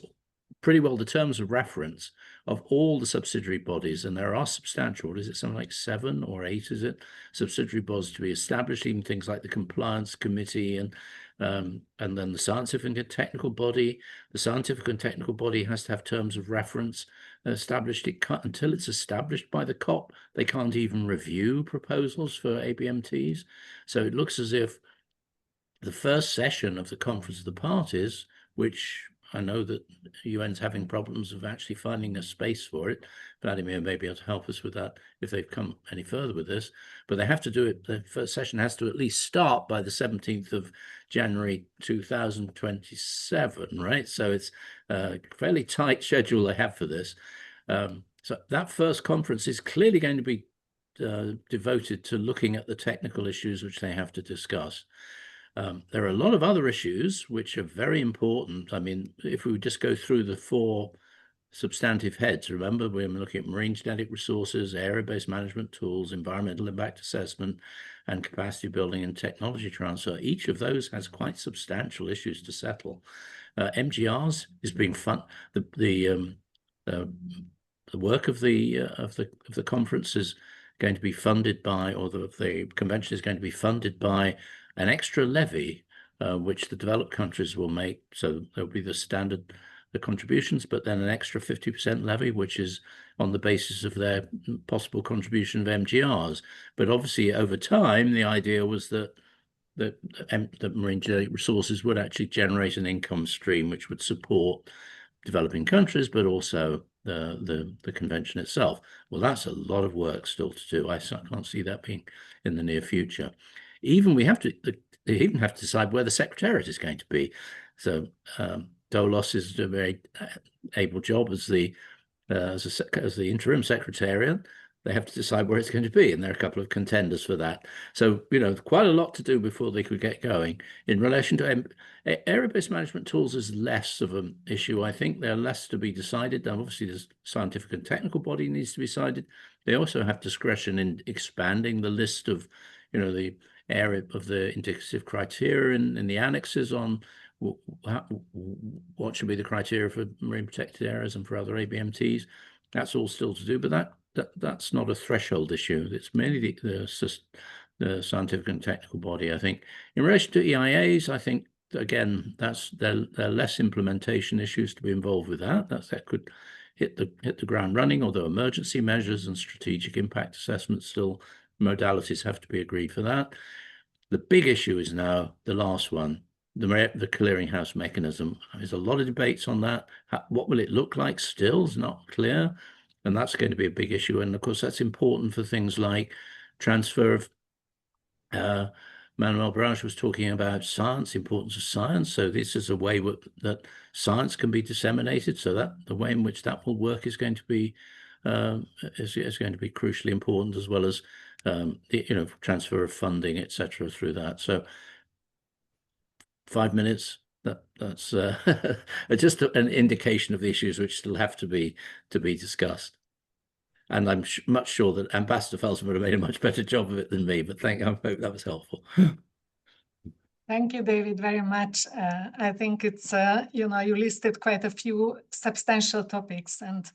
pretty well the terms of reference of all the subsidiary bodies, and there are substantial, is it something like 7 or 8, is it, subsidiary bodies to be established, even things like the Compliance Committee and then the Scientific and Technical Body. The Scientific and Technical Body has to have terms of reference established. Until it's established by the COP, they can't even review proposals for ABMTs. So it looks as if the first session of the Conference of the Parties, which I know that UN's having problems of actually finding a space for it. Vladimir may be able to help us with that if they've come any further with this. But they have to do it, the first session has to at least start by the 17th of January 2027, right? So it's a fairly tight schedule they have for this. So that first conference is clearly going to be devoted to looking at the technical issues which they have to discuss. There are a lot of other issues which are very important. I mean, if we just go through the 4 substantive heads, remember, we're looking at marine genetic resources, area-based management tools, environmental impact assessment, and capacity building and technology transfer. Each of those has quite substantial issues to settle. MGRs is being the work of the conference is going to be funded by, or the convention is going to be funded by an extra levy, which the developed countries will make. So there'll be the standard, the contributions, but then an extra 50% levy, which is on the basis of their possible contribution of MGRs. But obviously, over time, the idea was that marine genetic resources would actually generate an income stream which would support developing countries, but also the convention itself. Well, that's a lot of work still to do. I can't see that being in the near future. They even have to decide where the secretariat is going to be. So Dolos is doing a very able job as the interim secretariat. They have to decide where it's going to be, and there are a couple of contenders for that. So, quite a lot to do before they could get going. In relation to area-based management tools is less of an issue, I think. They're less to be decided. Now, obviously, the scientific and technical body needs to be decided. They also have discretion in expanding the list of, the area of the indicative criteria in the annexes on what should be the criteria for marine protected areas and for other ABMTs. That's all still to do, but that's not a threshold issue. It's mainly the scientific and technical body, I think. In relation to EIAs, I think, again, there are less implementation issues to be involved with that. That could hit the ground running, although emergency measures and strategic impact assessments still, modalities have to be agreed for that. The big issue is now the last one, the clearinghouse mechanism. There's a lot of debates on that. What will it look like still is not clear. And that's going to be a big issue. And of course, that's important for things like transfer of, Manuel Barrage was talking about science, importance of science. So this is a way that science can be disseminated. So that the way in which that will work is going to be crucially important, as well as transfer of funding, etc. through that. So 5 minutes. That's just an indication of the issues which still have to be discussed. And I'm much sure that Ambassador Felsen would have made a much better job of it than me, but I hope that was helpful. Thank you, David, very much. I think it's, you listed quite a few substantial topics, and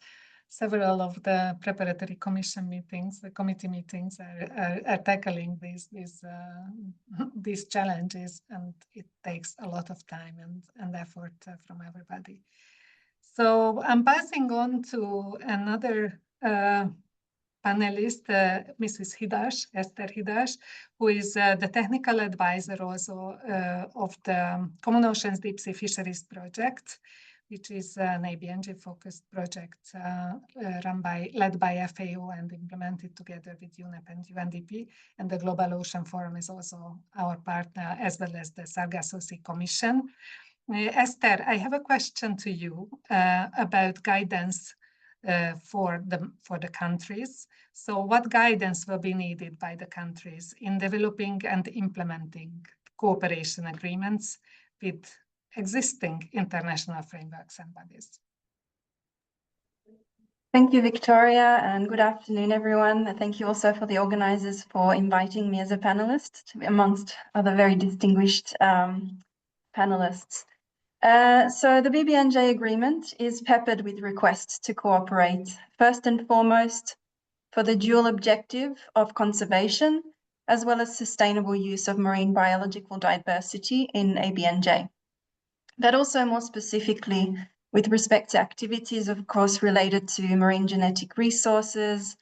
several of the preparatory commission meetings, the committee meetings are tackling these challenges, and it takes a lot of time and effort from everybody. So I'm passing on to another panelist, Mrs. Hidas, Esther Hidas, who is the technical advisor also of the Common Oceans Deep Sea Fisheries Project, which is an ABNJ-focused project led by FAO and implemented together with UNEP and UNDP. And the Global Ocean Forum is also our partner, as well as the Sargasso Sea Commission. Esther, I have a question to you about guidance for the countries. So what guidance will be needed by the countries in developing and implementing cooperation agreements with existing international frameworks and bodies? Thank you, Victoria, and good afternoon, everyone. Thank you also for the organizers for inviting me as a panelist, amongst other very distinguished panelists. So the BBNJ Agreement is peppered with requests to cooperate, first and foremost, for the dual objective of conservation, as well as sustainable use of marine biological diversity in ABNJ. But also more specifically, with respect to activities, of course, related to marine genetic resources,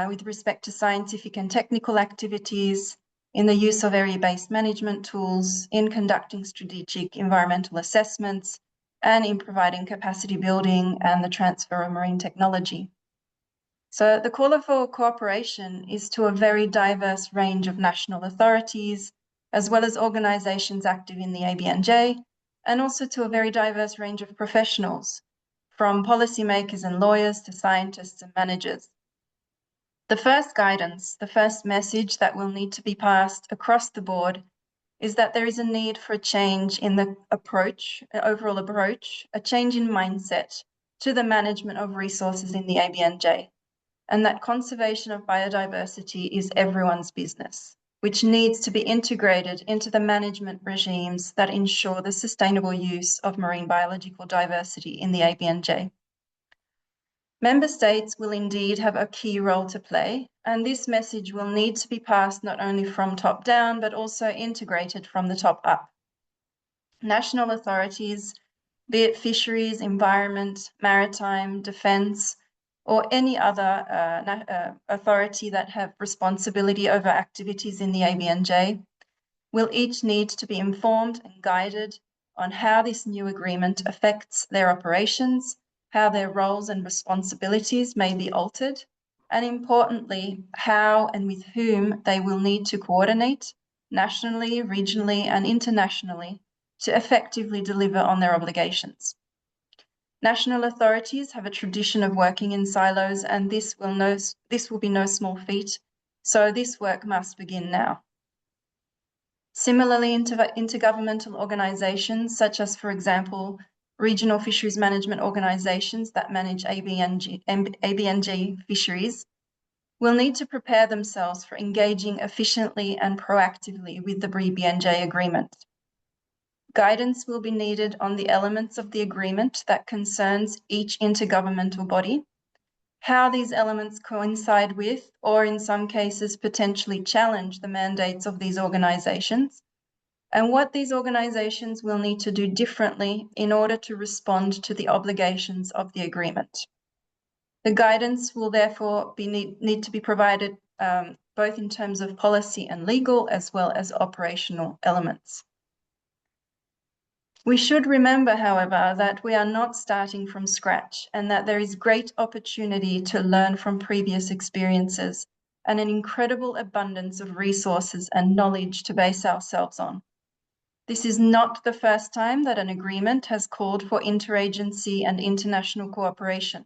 with respect to scientific and technical activities, in the use of area-based management tools, in conducting strategic environmental assessments, and in providing capacity building and the transfer of marine technology. So the call for cooperation is to a very diverse range of national authorities, as well as organizations active in the ABNJ, and also to a very diverse range of professionals, from policymakers and lawyers to scientists and managers. The first guidance, the first message that will need to be passed across the board is that there is a need for a change in the approach, overall approach, a change in mindset to the management of resources in the ABNJ, and that conservation of biodiversity is everyone's business, which needs to be integrated into the management regimes that ensure the sustainable use of marine biological diversity in the ABNJ. Member states will indeed have a key role to play, and this message will need to be passed not only from top down, but also integrated from the top up. National authorities, be it fisheries, environment, maritime, defence, or any other authority that have responsibility over activities in the ABNJ, will each need to be informed and guided on how this new agreement affects their operations, how their roles and responsibilities may be altered, and importantly, how and with whom they will need to coordinate nationally, regionally, and internationally to effectively deliver on their obligations. National authorities have a tradition of working in silos, and this will be no small feat, so this work must begin now. Similarly, intergovernmental organisations, such as, for example, regional fisheries management organisations that manage ABNJ fisheries, will need to prepare themselves for engaging efficiently and proactively with the BBNJ Agreement. Guidance will be needed on the elements of the agreement that concerns each intergovernmental body, how these elements coincide with, or in some cases potentially challenge the mandates of these organisations, and what these organisations will need to do differently in order to respond to the obligations of the agreement. The guidance will therefore need to be provided both in terms of policy and legal, as well as operational elements. We should remember, however, that we are not starting from scratch and that there is great opportunity to learn from previous experiences and an incredible abundance of resources and knowledge to base ourselves on. This is not the first time that an agreement has called for interagency and international cooperation.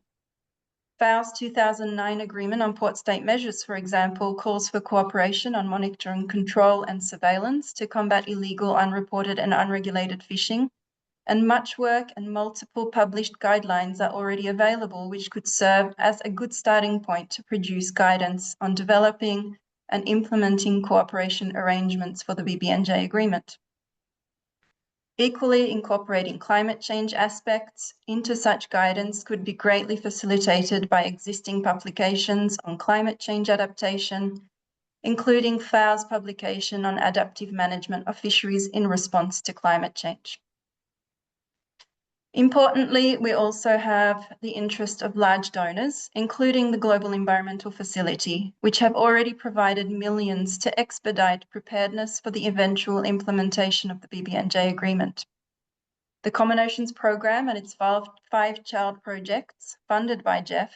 FAO's 2009 Agreement on Port State Measures, for example, calls for cooperation on monitoring, control and surveillance to combat illegal, unreported and unregulated fishing, and much work and multiple published guidelines are already available, which could serve as a good starting point to produce guidance on developing and implementing cooperation arrangements for the BBNJ Agreement. Equally, incorporating climate change aspects into such guidance could be greatly facilitated by existing publications on climate change adaptation, including FAO's publication on adaptive management of fisheries in response to climate change. Importantly, we also have the interest of large donors, including the Global Environmental Facility, which have already provided millions to expedite preparedness for the eventual implementation of the BBNJ Agreement. The Common Oceans Programme and its five child projects, funded by GEF,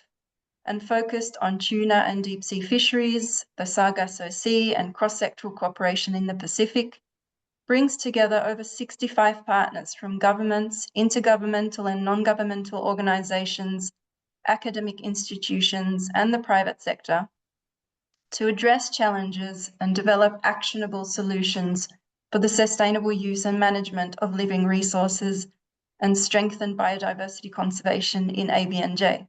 and focused on tuna and deep sea fisheries, the Sargasso Sea and cross-sectoral cooperation in the Pacific, brings together over 65 partners from governments, intergovernmental and non-governmental organisations, academic institutions, and the private sector to address challenges and develop actionable solutions for the sustainable use and management of living resources and strengthen biodiversity conservation in ABNJ.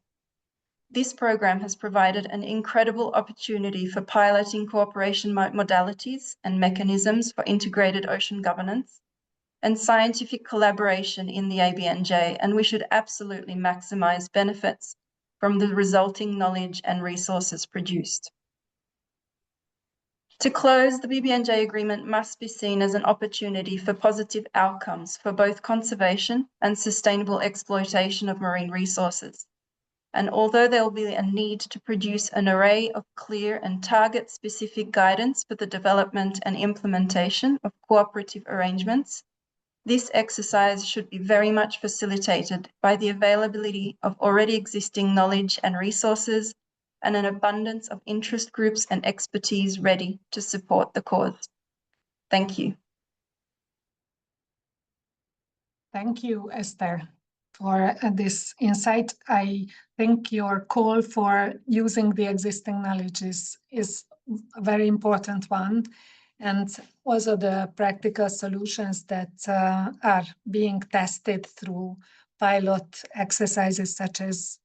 This program has provided an incredible opportunity for piloting cooperation modalities and mechanisms for integrated ocean governance and scientific collaboration in the ABNJ, and we should absolutely maximise benefits from the resulting knowledge and resources produced. To close, the BBNJ Agreement must be seen as an opportunity for positive outcomes for both conservation and sustainable exploitation of marine resources. And although there will be a need to produce an array of clear and target-specific guidance for the development and implementation of cooperative arrangements, this exercise should be very much facilitated by the availability of already existing knowledge and resources and an abundance of interest groups and expertise ready to support the cause. Thank you. Thank you, Esther, for this insight. I think your call for using the existing knowledge is a very important one. and also the practical solutions that are being tested through pilot exercises such as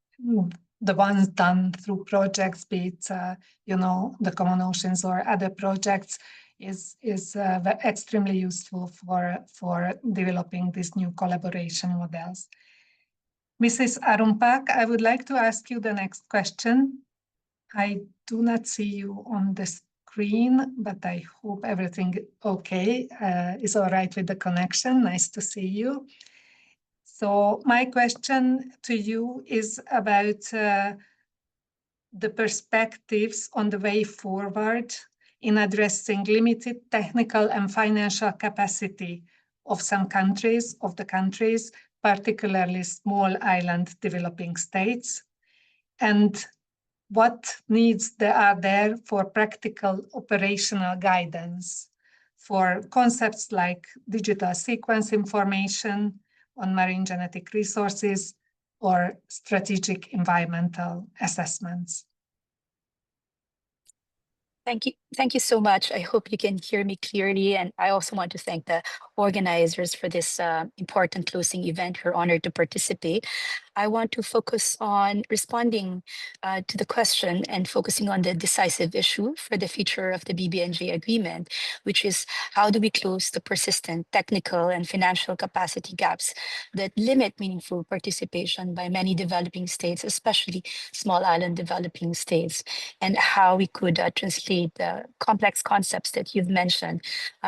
the ones done through projects, be it the Common Oceans or other projects, is extremely useful for developing these new collaboration models. Mrs. Arunpak, I would like to ask you the next question. I do not see you on the screen, but I hope everything is all right with the connection. Nice to see you. So my question to you is about the perspectives on the way forward in addressing limited technical and financial capacity of some countries, particularly small island developing states, and what needs there are there for practical operational guidance for concepts like digital sequence information on marine genetic resources or strategic environmental assessments. Thank you so much. I hope you can hear me clearly. And I also want to thank the organizers for this important closing event. We're honored to participate. I want to focus on responding to the question and focusing on the decisive issue for the future of the BBNJ agreement, which is how do we close the persistent technical and financial capacity gaps that limit meaningful participation by many developing states, especially small island developing states, and how we could translate the complex concepts that you've mentioned,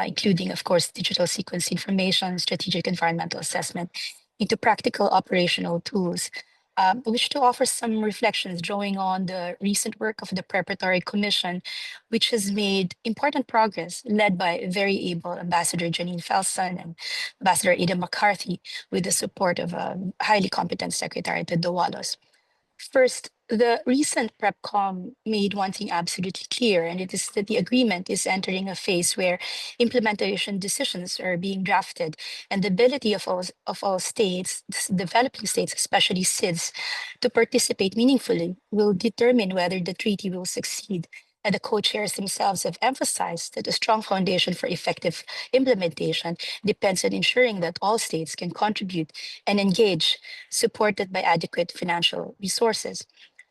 including, of course, digital sequence information, strategic environmental assessment, into practical operational tools. I wish to offer some reflections drawing on the recent work of the Preparatory Commission, which has made important progress, led by very able Ambassador Janine Felson and Ambassador Ada McCarthy, with the support of a highly competent Secretary Pedro Walos. First, the recent PrepCom made one thing absolutely clear, and it is that the agreement is entering a phase where implementation decisions are being drafted, and the ability of all states, developing states, especially SIDS, to participate meaningfully will determine whether the treaty will succeed. And the co-chairs themselves have emphasized that a strong foundation for effective implementation depends on ensuring that all states can contribute and engage, supported by adequate financial resources.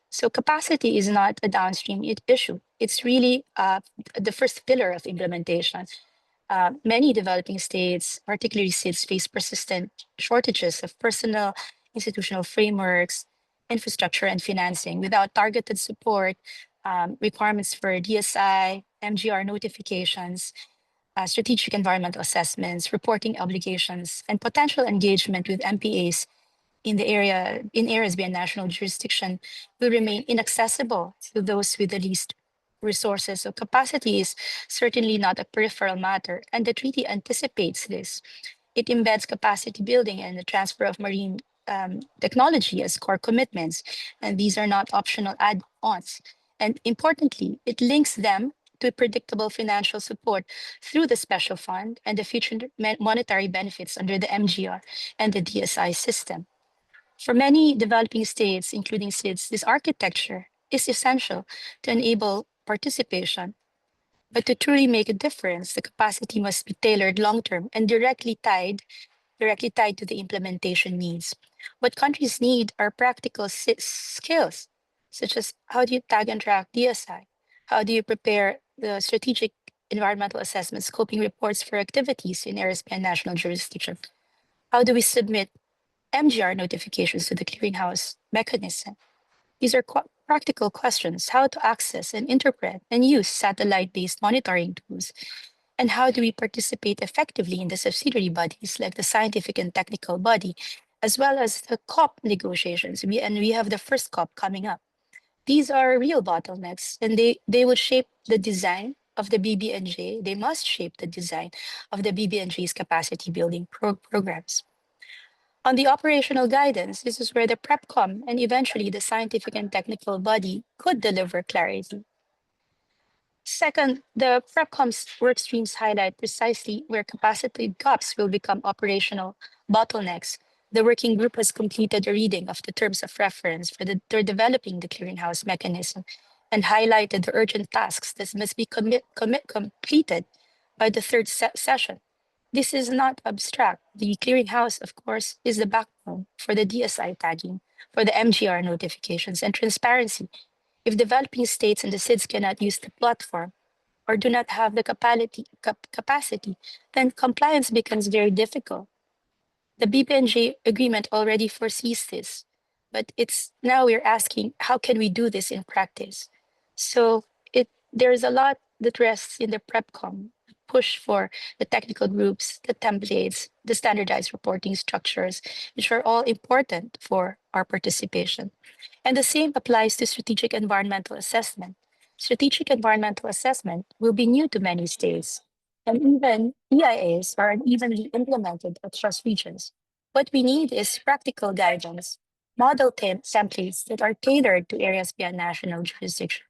So capacity is not a downstream issue. It's really the first pillar of implementation. Many developing states, particularly SIDS, face persistent shortages of personnel, institutional frameworks, infrastructure, and financing. Without targeted support, requirements for DSI, MGR notifications, strategic environmental assessments, reporting obligations, and potential engagement with MPAs in areas beyond national jurisdiction will remain inaccessible to those with the least resources. So capacity is certainly not a peripheral matter, and the treaty anticipates this. It embeds capacity building and the transfer of marine technology as core commitments, and these are not optional add-ons. And importantly, it links them to predictable financial support through the special fund and the future monetary benefits under the MGR and the DSI system. For many developing states, including SIDS, this architecture is essential to enable participation. But to truly make a difference, the capacity must be tailored long-term and directly tied to the implementation needs. What countries need are practical skills, such as how do you tag and track DSI? How do you prepare the strategic environmental assessment scoping reports for activities in areas beyond national jurisdiction? How do we submit MGR notifications to the clearinghouse mechanism? These are practical questions: how to access and interpret and use satellite-based monitoring tools, and how do we participate effectively in the subsidiary bodies like the scientific and technical body, as well as the COP negotiations. We have the first COP coming up. These are real bottlenecks, and they will shape the design of the BBNJ. They must shape the design of the BBNJ's capacity building programs. On the operational guidance, this is where the PrepCom and eventually the scientific and technical body could deliver clarity. Second, the PrepCom's work streams highlight precisely where capacity gaps will become operational bottlenecks. The working group has completed a reading of the terms of reference for developing the clearinghouse mechanism and highlighted the urgent tasks that must be completed by the third session. This is not abstract. The clearinghouse, of course, is the backbone for the DSI tagging, for the MGR notifications and transparency. If developing states and the SIDS cannot use the platform or do not have the capacity, then compliance becomes very difficult. The BBNJ agreement already foresees this, but now we're asking, how can we do this in practice? So there's a lot that rests in the PrepCom, push for the technical groups, the templates, the standardized reporting structures, which are all important for our participation. And the same applies to strategic environmental assessment. Strategic environmental assessment will be new to many states, and even EIAs are unevenly implemented across regions. What we need is practical guidance, model templates that are tailored to areas beyond national jurisdiction,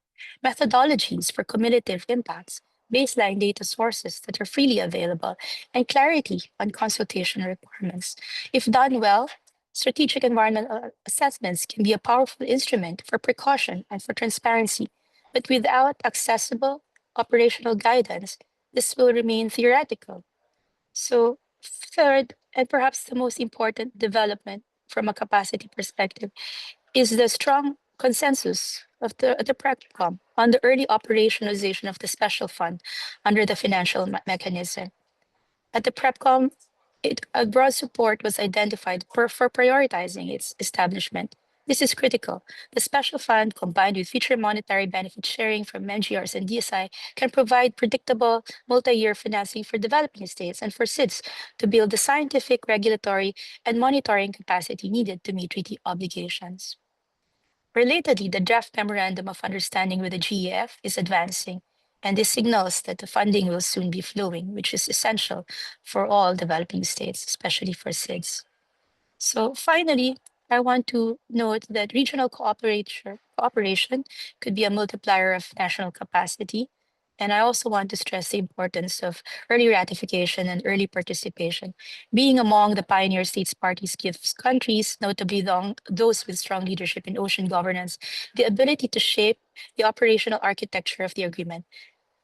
methodologies for cumulative impacts, baseline data sources that are freely available, and clarity on consultation requirements. If done well, strategic environmental assessments can be a powerful instrument for precaution and for transparency, but without accessible operational guidance, this will remain theoretical. So third, and perhaps the most important development from a capacity perspective, is the strong consensus of the PrepCom on the early operationalization of the special fund under the financial mechanism. At the PrepCom, a broad support was identified for prioritizing its establishment. This is critical. The special fund, combined with future monetary benefit sharing from MGRs and DSI, can provide predictable multi-year financing for developing states and for SIDS to build the scientific, regulatory, and monitoring capacity needed to meet treaty obligations. Relatedly, the draft Memorandum of Understanding with the GEF is advancing, and this signals that the funding will soon be flowing, which is essential for all developing states, especially for SIDS. So finally, I want to note that regional cooperation could be a multiplier of national capacity. And I also want to stress the importance of early ratification and early participation. Being among the pioneer states parties gives countries, notably those with strong leadership in ocean governance, the ability to shape the operational architecture of the agreement,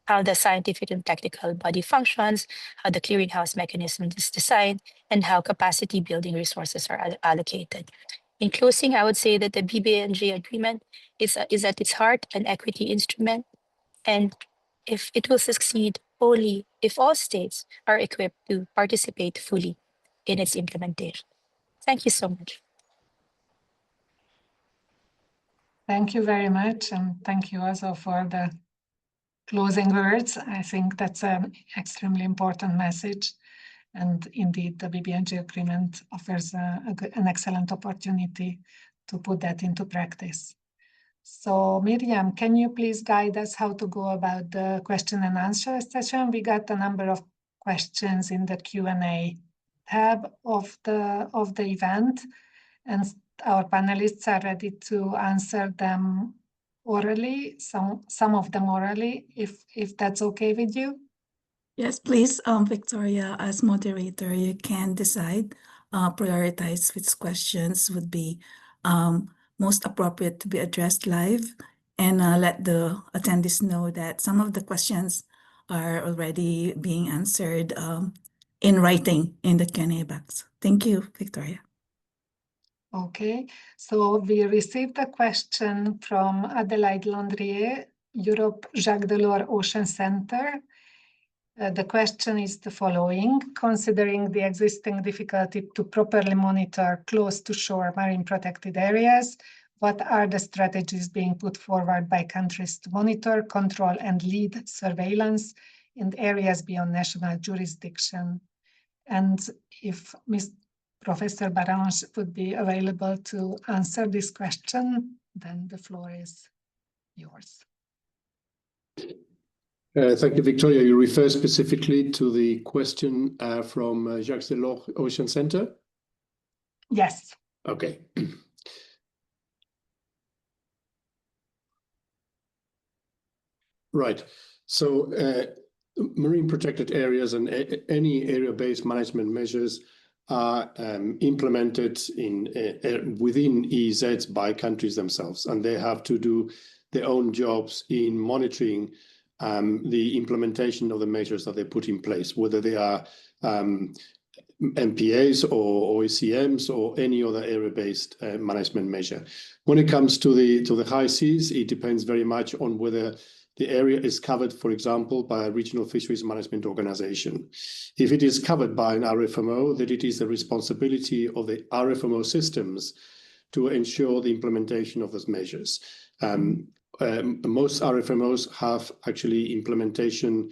how the scientific and technical body functions, how the clearinghouse mechanism is designed, and how capacity building resources are allocated. In closing, I would say that the BBNJ agreement is at its heart an equity instrument, and if it will succeed only if all states are equipped to participate fully in its implementation. Thank you so much. Thank you very much, and thank you also for the closing words. I think that's an extremely important message. And indeed, the BBNJ agreement offers an excellent opportunity to put that into practice. So Miriam, can you please guide us how to go about the question and answer session? We got a number of questions in the Q&A tab of the event, and our panelists are ready to answer them orally, some of them orally, if that's okay with you. Yes, please, Victoria, as moderator, you can decide, prioritize which questions would be most appropriate to be addressed live, and let the attendees know that some of the questions are already being answered in writing in the Q&A box. Thank you, Victoria. Okay, so we received a question from Adelaide Landrier, Europe Jacques Delors Ocean Center. The question is the following: considering the existing difficulty to properly monitor close to shore marine protected areas, what are the strategies being put forward by countries to monitor, control, and lead surveillance in areas beyond national jurisdiction? And if Professor Barange would be available to answer this question, then the floor is yours. Thank you, Victoria. You refer specifically to the question from Jacques Delors Ocean Center? Yes. Okay. Right. So marine protected areas and any area-based management measures are implemented within EEZs by countries themselves, and they have to do their own jobs in monitoring the implementation of the measures that they put in place, whether they are MPAs or OECMs or any other area-based management measure. When it comes to the high seas, it depends very much on whether the area is covered, for example, by a regional fisheries management organization. If it is covered by an RFMO, then it is the responsibility of the RFMO systems to ensure the implementation of those measures. Most RFMOs have actually implementation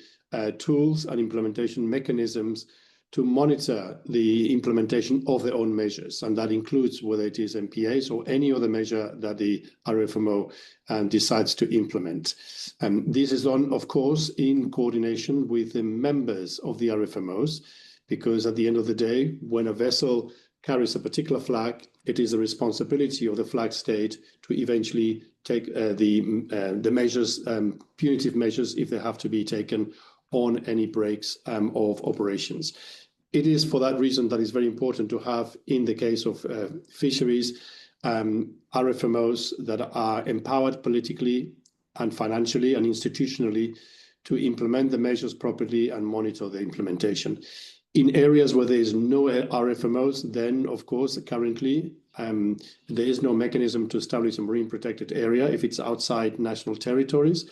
tools and implementation mechanisms to monitor the implementation of their own measures. And that includes whether it is MPAs or any other measure that the RFMO decides to implement. This is done, of course, in coordination with the members of the RFMOs, because at the end of the day, when a vessel carries a particular flag, it is the responsibility of the flag state to eventually take the measures, punitive measures, if they have to be taken on any breaks of operations. It is for that reason that it's very important to have, in the case of fisheries, RFMOs that are empowered politically and financially and institutionally to implement the measures properly and monitor the implementation. In areas where there is no RFMOs, then of course currently there is no mechanism to establish a marine protected area if it's outside national territories.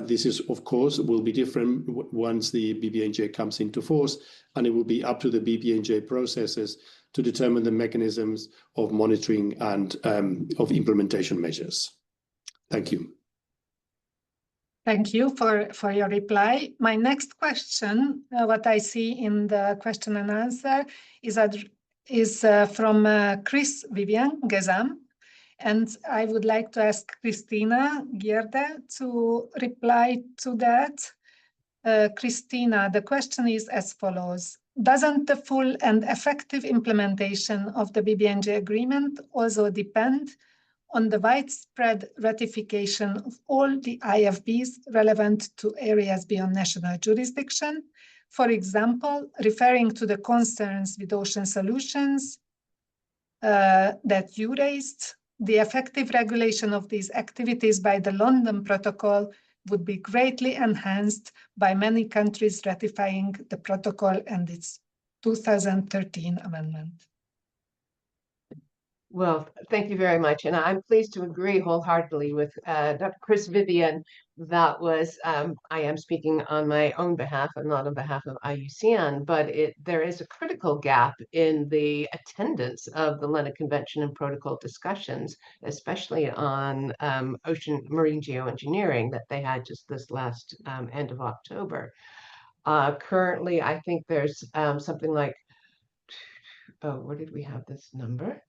This is, of course, will be different once the BBNJ comes into force, and it will be up to the BBNJ processes to determine the mechanisms of monitoring and of implementation measures. Thank you. Thank you for your reply. My next question, what I see in the question and answer, is from Chris Vivian Gezam. And I would like to ask Christina Gierde to reply to that. Christina, the question is as follows. Doesn't the full and effective implementation of the BBNJ agreement also depend on the widespread ratification of all the IFBs relevant to areas beyond national jurisdiction? For example, referring to the concerns with ocean solutions that you raised, the effective regulation of these activities by the London Protocol would be greatly enhanced by many countries ratifying the protocol and its 2013 amendment. Well, thank you very much. And I'm pleased to agree wholeheartedly with Dr. Chris Vivian. That was, I am speaking on my own behalf and not on behalf of IUCN, but there is a critical gap in the attendance of the London Convention and Protocol discussions, especially on marine geoengineering that they had just this last end of October. Currently, I think there's something like, where did we have this number?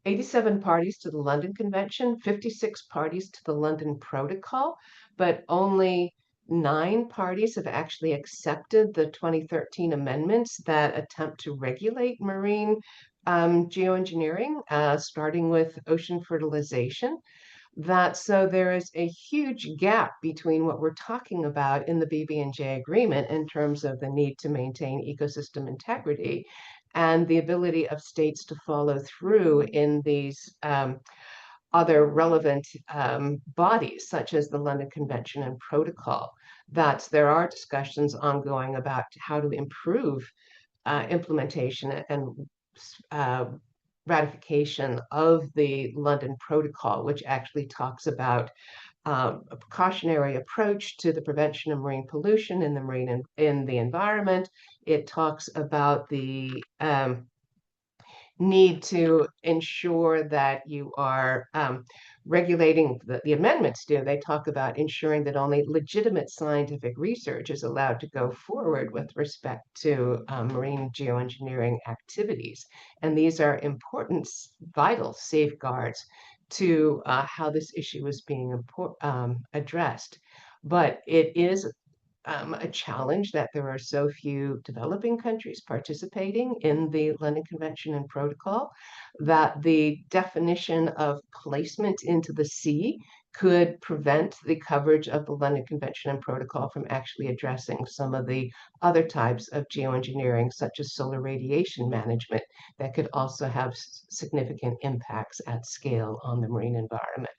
87 parties to the London Convention, 56 parties to the London Protocol, but only 9 parties have actually accepted the 2013 amendments that attempt to regulate marine geoengineering, starting with ocean fertilization. So there is a huge gap between what we're talking about in the BBNJ agreement in terms of the need to maintain ecosystem integrity and the ability of states to follow through in these other relevant bodies, such as the London Convention and Protocol. That there are discussions ongoing about how to improve implementation and ratification of the London Protocol, which actually talks about a precautionary approach to the prevention of marine pollution in the environment. It talks about the need to ensure that you are regulating the amendments do. They talk about ensuring that only legitimate scientific research is allowed to go forward with respect to marine geoengineering activities. And these are important, vital safeguards to how this issue is being addressed. But it is a challenge that there are so few developing countries participating in the London Convention and Protocol, that the definition of placement into the sea could prevent the coverage of the London Convention and Protocol from actually addressing some of the other types of geoengineering, such as solar radiation management, that could also have significant impacts at scale on the marine environment.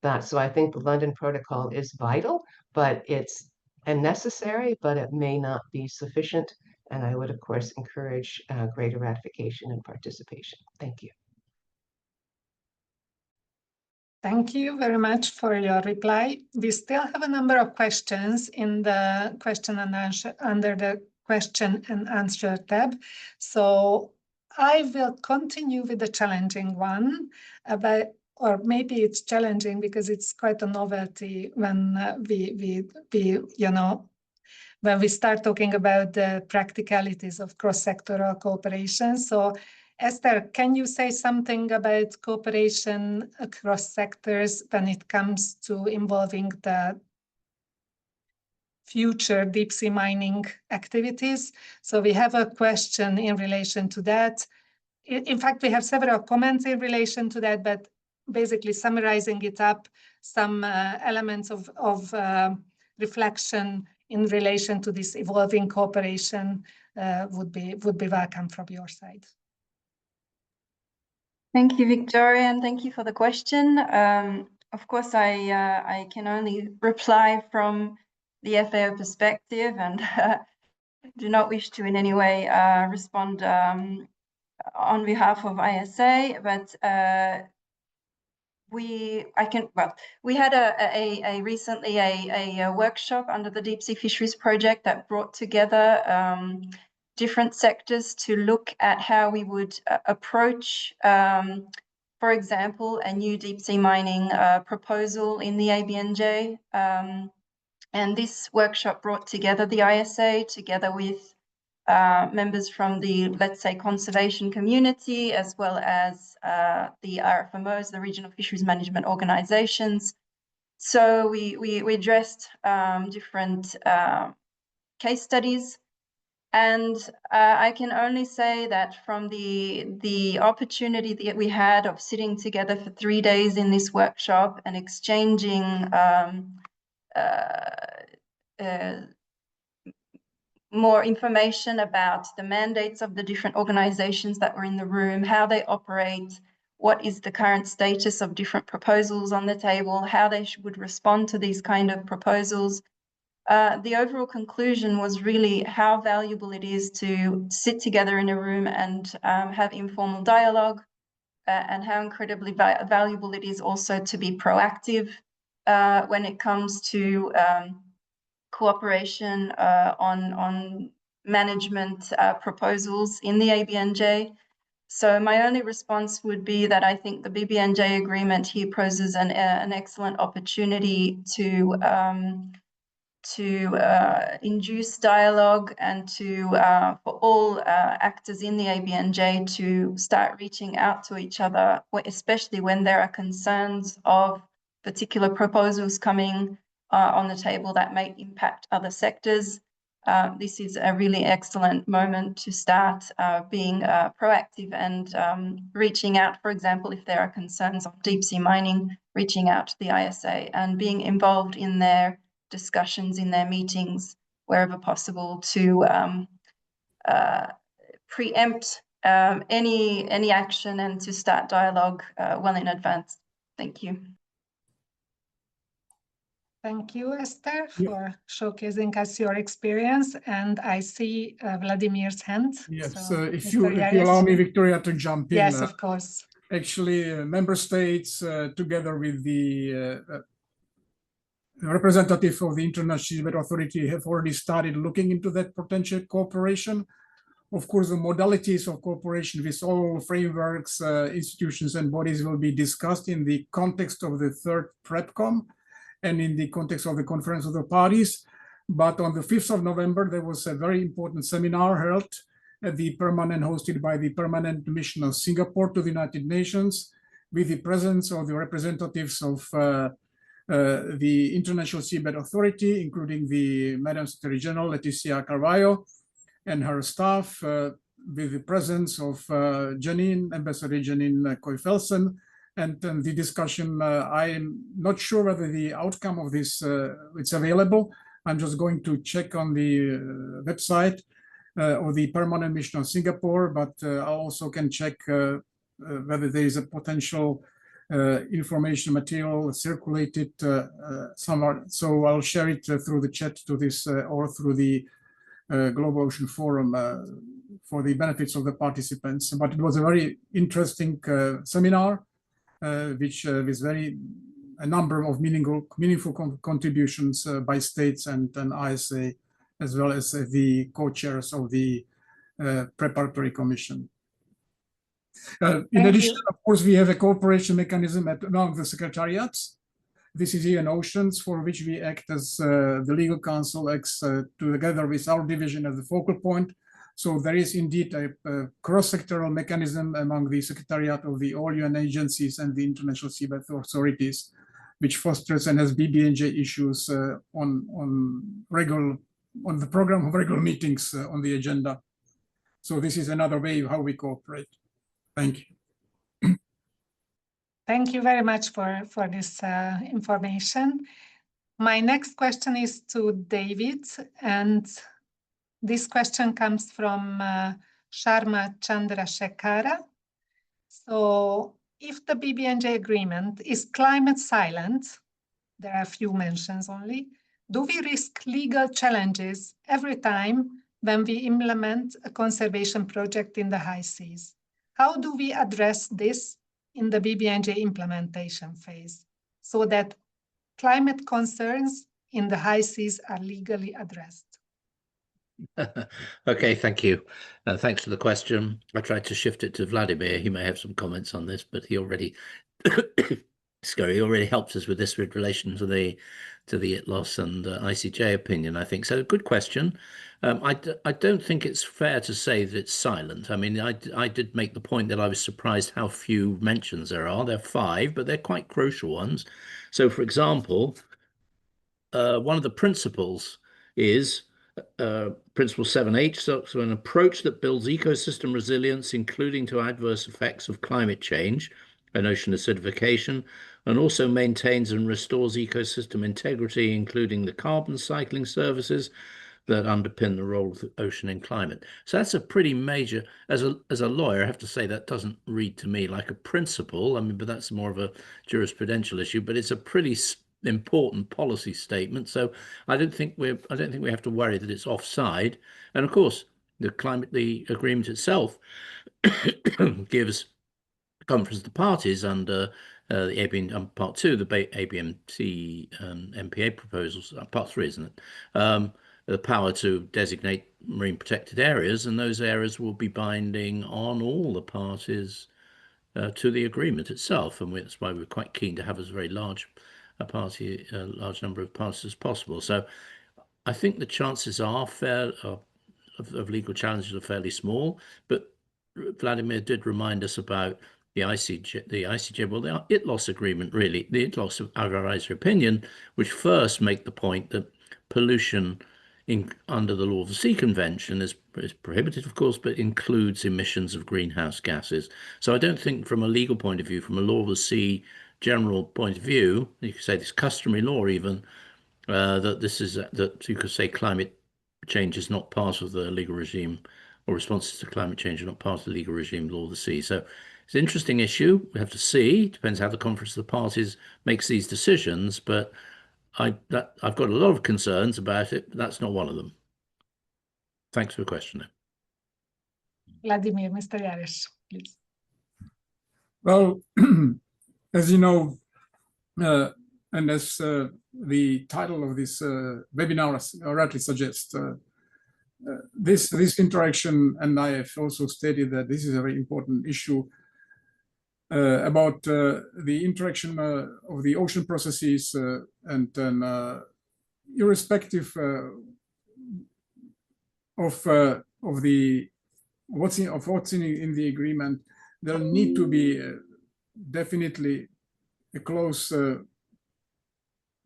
that. So I think the London Protocol is vital, but it's necessary, but it may not be sufficient. And I would, of course, encourage greater ratification and participation. Thank you. Thank you very much for your reply. We still have a number of questions in the question and answer under the question and answer tab. So I will continue with the challenging one about, or maybe it's challenging because it's quite a novelty when when we start talking about the practicalities of cross-sectoral cooperation. So Esther, can you say something about cooperation across sectors when it comes to involving the future deep sea mining activities? So we have a question in relation to that. In fact, we have several comments in relation to that, but basically summarizing it up, some elements of reflection in relation to this evolving cooperation would be welcome from your side. Thank you, Victoria, and thank you for the question. Of course, I can only reply from the FAO perspective and do not wish to in any way respond on behalf of ISA, but we had recently a workshop under the Deep Sea Fisheries Project that brought together different sectors to look at how we would approach, for example, a new deep sea mining proposal in the ABNJ. And this workshop brought together the ISA together with members from the, let's say, conservation community, as well as the RFMOs, the Regional Fisheries Management Organizations. So we addressed different case studies. And I can only say that from the opportunity that we had of sitting together for 3 days in this workshop and exchanging more information about the mandates of the different organizations that were in the room, how they operate, what is the current status of different proposals on the table, how they would respond to these kind of proposals. The overall conclusion was really how valuable it is to sit together in a room and have informal dialogue, and how incredibly valuable it is also to be proactive when it comes to cooperation on management proposals in the ABNJ. So my only response would be that I think the BBNJ agreement here poses an excellent opportunity to induce dialogue and to for all actors in the ABNJ to start reaching out to each other, especially when there are concerns of particular proposals coming on the table that may impact other sectors. This is a really excellent moment to start being proactive and reaching out, for example, if there are concerns on deep sea mining, reaching out to the ISA and being involved in their discussions, in their meetings, wherever possible, to preempt any action and to start dialogue well in advance. Thank you. Thank you, Esther, for showcasing us your experience. And I see Vladimir's hand. Yes, so, if you allow me, Victoria, to jump in. Yes, of course. Actually, member states, together with the representative of the International Seabed Authority, have already started looking into that potential cooperation. Of course, the modalities of cooperation with all frameworks, institutions, and bodies will be discussed in the context of the third PrepCom and in the context of the Conference of the Parties. But on the 5th of November, there was a very important seminar held at the hosted by the Permanent Mission of Singapore to the United Nations, with the presence of the representatives of the International Seabed Authority, including the Madam Secretary General Leticia Carvalho and her staff, with the presence of Ambassador Janine Koy-Felsen. And the discussion, I'm not sure whether the outcome of this it's available. I'm just going to check on the website of the Permanent Mission of Singapore, but I also can check whether there is a potential information material circulated somewhere. So I'll share it through the chat to this or through the Global Ocean Forum for the benefits of the participants. But it was a very interesting seminar, which with a number of meaningful contributions by states and ISA, as well as the co-chairs of the preparatory commission. In addition, of course, we have a cooperation mechanism among the secretariats. This is UN Oceans, for which we act as the legal counsel, acts together with our division as the focal point. So there is indeed a cross-sectoral mechanism among the secretariat of the all UN agencies and the international seabed authorities, which fosters and has BBNJ issues on the program of regular meetings on the agenda. So this is another way of how we cooperate. Thank you. Thank you very much for this information. My next question is to David, and this question comes from Sharma Chandrasekhara. So, if the BBNJ agreement is climate silent, there are a few mentions only, do we risk legal challenges every time when we implement a conservation project in the high seas? How do we address this in the BBNJ implementation phase so that climate concerns in the high seas are legally addressed? Okay, thank you. Thanks for the question. I tried to shift it to Vladimir. He may have some comments on this, but he already he already helped us with this with relation to the ITLOS and ICJ opinion, I think. So good question. I don't think it's fair to say that it's silent. I mean, I did make the point that I was surprised how few mentions there are. There are 5, but they're quite crucial ones. So, for example, one of the principles is Principle 7H, so an approach that builds ecosystem resilience, including to adverse effects of climate change and ocean acidification, and also maintains and restores ecosystem integrity, including the carbon cycling services that underpin the role of the ocean in climate. So that's a pretty major, as a lawyer, I have to say that doesn't read to me like a principle. I mean, but that's more of a jurisprudential issue, but it's a pretty important policy statement. So I don't think we have to worry that it's offside. And of course, the agreement itself gives conference of the parties under the ABN Part 2, the ABMT MPA proposals, Part 3, isn't it? The power to designate marine protected areas, and those areas will be binding on all the parties to the agreement itself. And that's why we're quite keen to have as very large large number of parties as possible. So I think the chances are fair of legal challenges are fairly small, but Vladimir did remind us about the ICJ, well, the ITLOS agreement, really, the ITLOS advisory opinion, which first make the point that pollution under the Law of the Sea Convention is prohibited, of course, but includes emissions of greenhouse gases. So I don't think from a legal point of view, from a Law of the Sea general point of view, you could say this customary law even, that you could say climate change is not part of the legal regime, or responses to climate change are not part of the legal regime Law of the Sea. So it's an interesting issue. We have to see. It depends how the Conference of the Parties makes these decisions, but I've got a lot of concerns about it, but that's not one of them. Thanks for the question. Vladimir, Mr. Yares, please. Well, as you know, and as the title of this webinar rightly suggests, this interaction, and I have also stated that this is a very important issue about the interaction of the ocean processes, and irrespective of what's in the agreement, there'll need to be definitely a close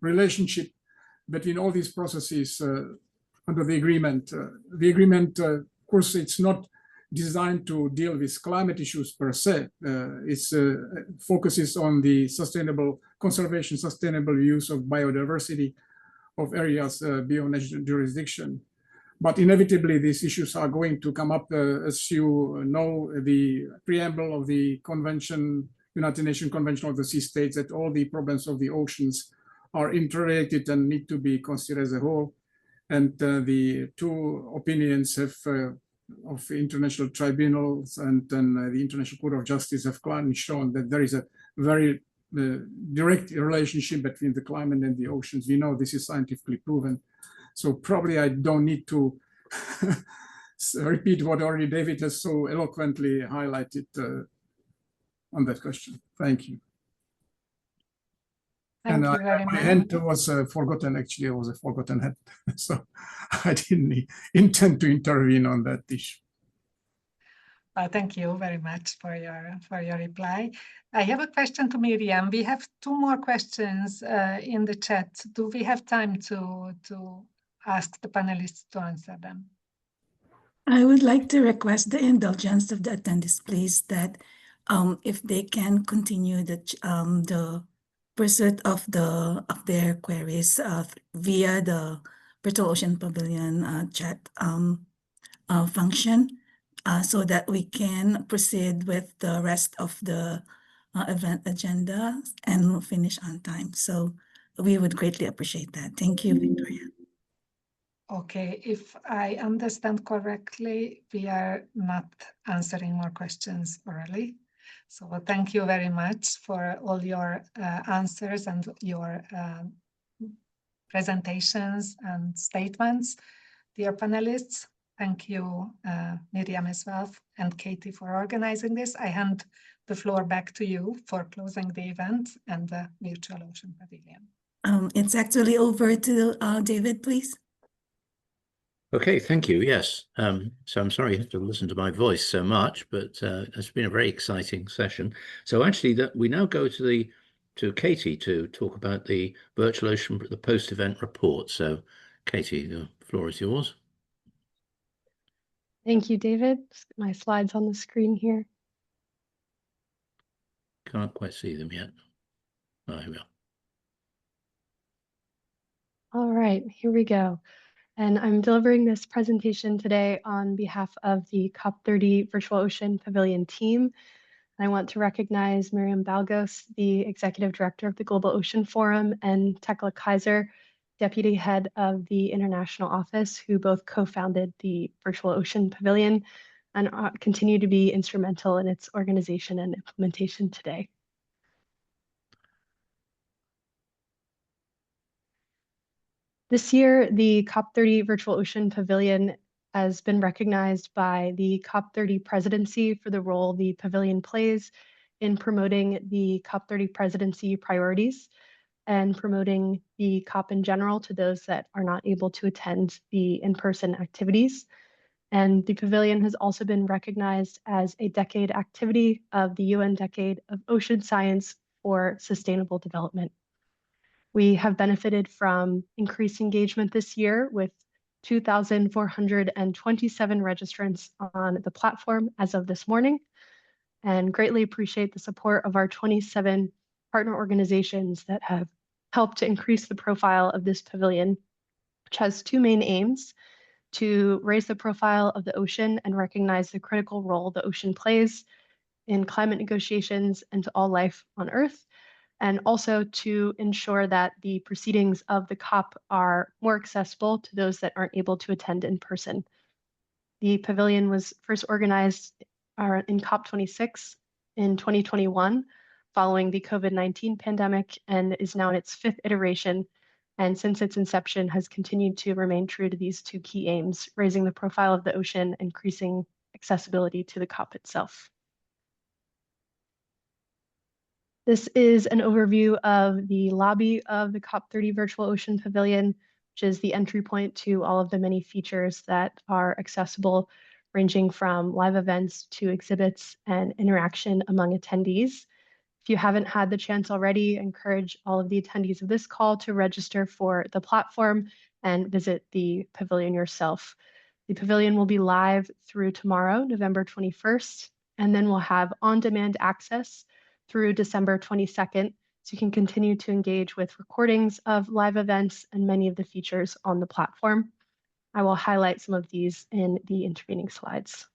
relationship between all these processes under the agreement. The agreement, of course, it's not designed to deal with climate issues per se. It focuses on the sustainable conservation, sustainable use of biodiversity of areas beyond national jurisdiction. But inevitably, these issues are going to come up. As you know, the preamble of the convention United Nations Convention of the Sea states that all the problems of the oceans are interrelated and need to be considered as a whole. And the two opinions of international tribunals and the International Court of Justice have clearly shown that there is a very direct relationship between the climate and the oceans. We know this is scientifically proven. So probably I don't need to repeat what already David has so eloquently highlighted on that question. Thank you. Thank you very My much. hand was forgotten. Actually, it was a forgotten hand. So I didn't intend to intervene on that issue. Thank you very much for your reply. I have a question to Miriam. We have two more questions in the chat. Do we have time to ask the panelists to answer them? I would like to request the indulgence of the attendees, please, that if they can continue the pursuit of their queries via the Virtual Ocean Pavilion chat function, so that we can proceed with the rest of the event agenda and finish on time. So we would greatly appreciate that. Thank you, Victoria. Okay, if I understand correctly, we are not answering more questions orally. So thank you very much for all your answers and your presentations and statements. Dear panelists, thank you, Miriam as well, and Katie for organizing this. I hand the floor back to you for closing the event and the Virtual Ocean Pavilion. It's actually over to David, please. Okay, thank you. Yes. So I'm sorry you have to listen to my voice so much, but it's been a very exciting session. So actually, we now go to Katie to talk about the Virtual Ocean, the post-event report. So Katie, the floor is yours. Thank you, David. Just get my slides on the screen here. Can't quite see them yet. Oh, here we are. All right, here we go. And I'm delivering this presentation today on behalf of the COP30 Virtual Ocean Pavilion team. I want to recognize Miriam Balgos, the Executive Director of the Global Ocean Forum, and Tekla Kaiser, Deputy Head of the International Office, who both co-founded the Virtual Ocean Pavilion and continue to be instrumental in its organization and implementation today. This year, the COP30 Virtual Ocean Pavilion has been recognized by the COP30 presidency for the role the pavilion plays in promoting the COP30 presidency priorities and promoting the COP in general to those that are not able to attend the in-person activities. And the pavilion has also been recognized as a decade activity of the UN Decade of Ocean Science for Sustainable Development. We have benefited from increased engagement this year with 2,427 registrants on the platform as of this morning, and greatly appreciate the support of our 27 partner organizations that have helped to increase the profile of this pavilion, which has two main aims: to raise the profile of the ocean and recognize the critical role the ocean plays in climate negotiations and to all life on Earth, and also to ensure that the proceedings of the COP are more accessible to those that aren't able to attend in person. The pavilion was first organized in COP26 in 2021, following the COVID-19 pandemic, and is now in its 5th iteration. And since its inception has continued to remain true to these two key aims: raising the profile of the ocean, increasing accessibility to the COP itself. This is an overview of the lobby of the COP30 Virtual Ocean Pavilion, which is the entry point to all of the many features that are accessible, ranging from live events to exhibits and interaction among attendees. If you haven't had the chance already, I encourage all of the attendees of this call to register for the platform and visit the pavilion yourself. The pavilion will be live through tomorrow, November 21st, and then we'll have on-demand access through December 22nd, so you can continue to engage with recordings of live events and many of the features on the platform. I will highlight some of these in the intervening slides.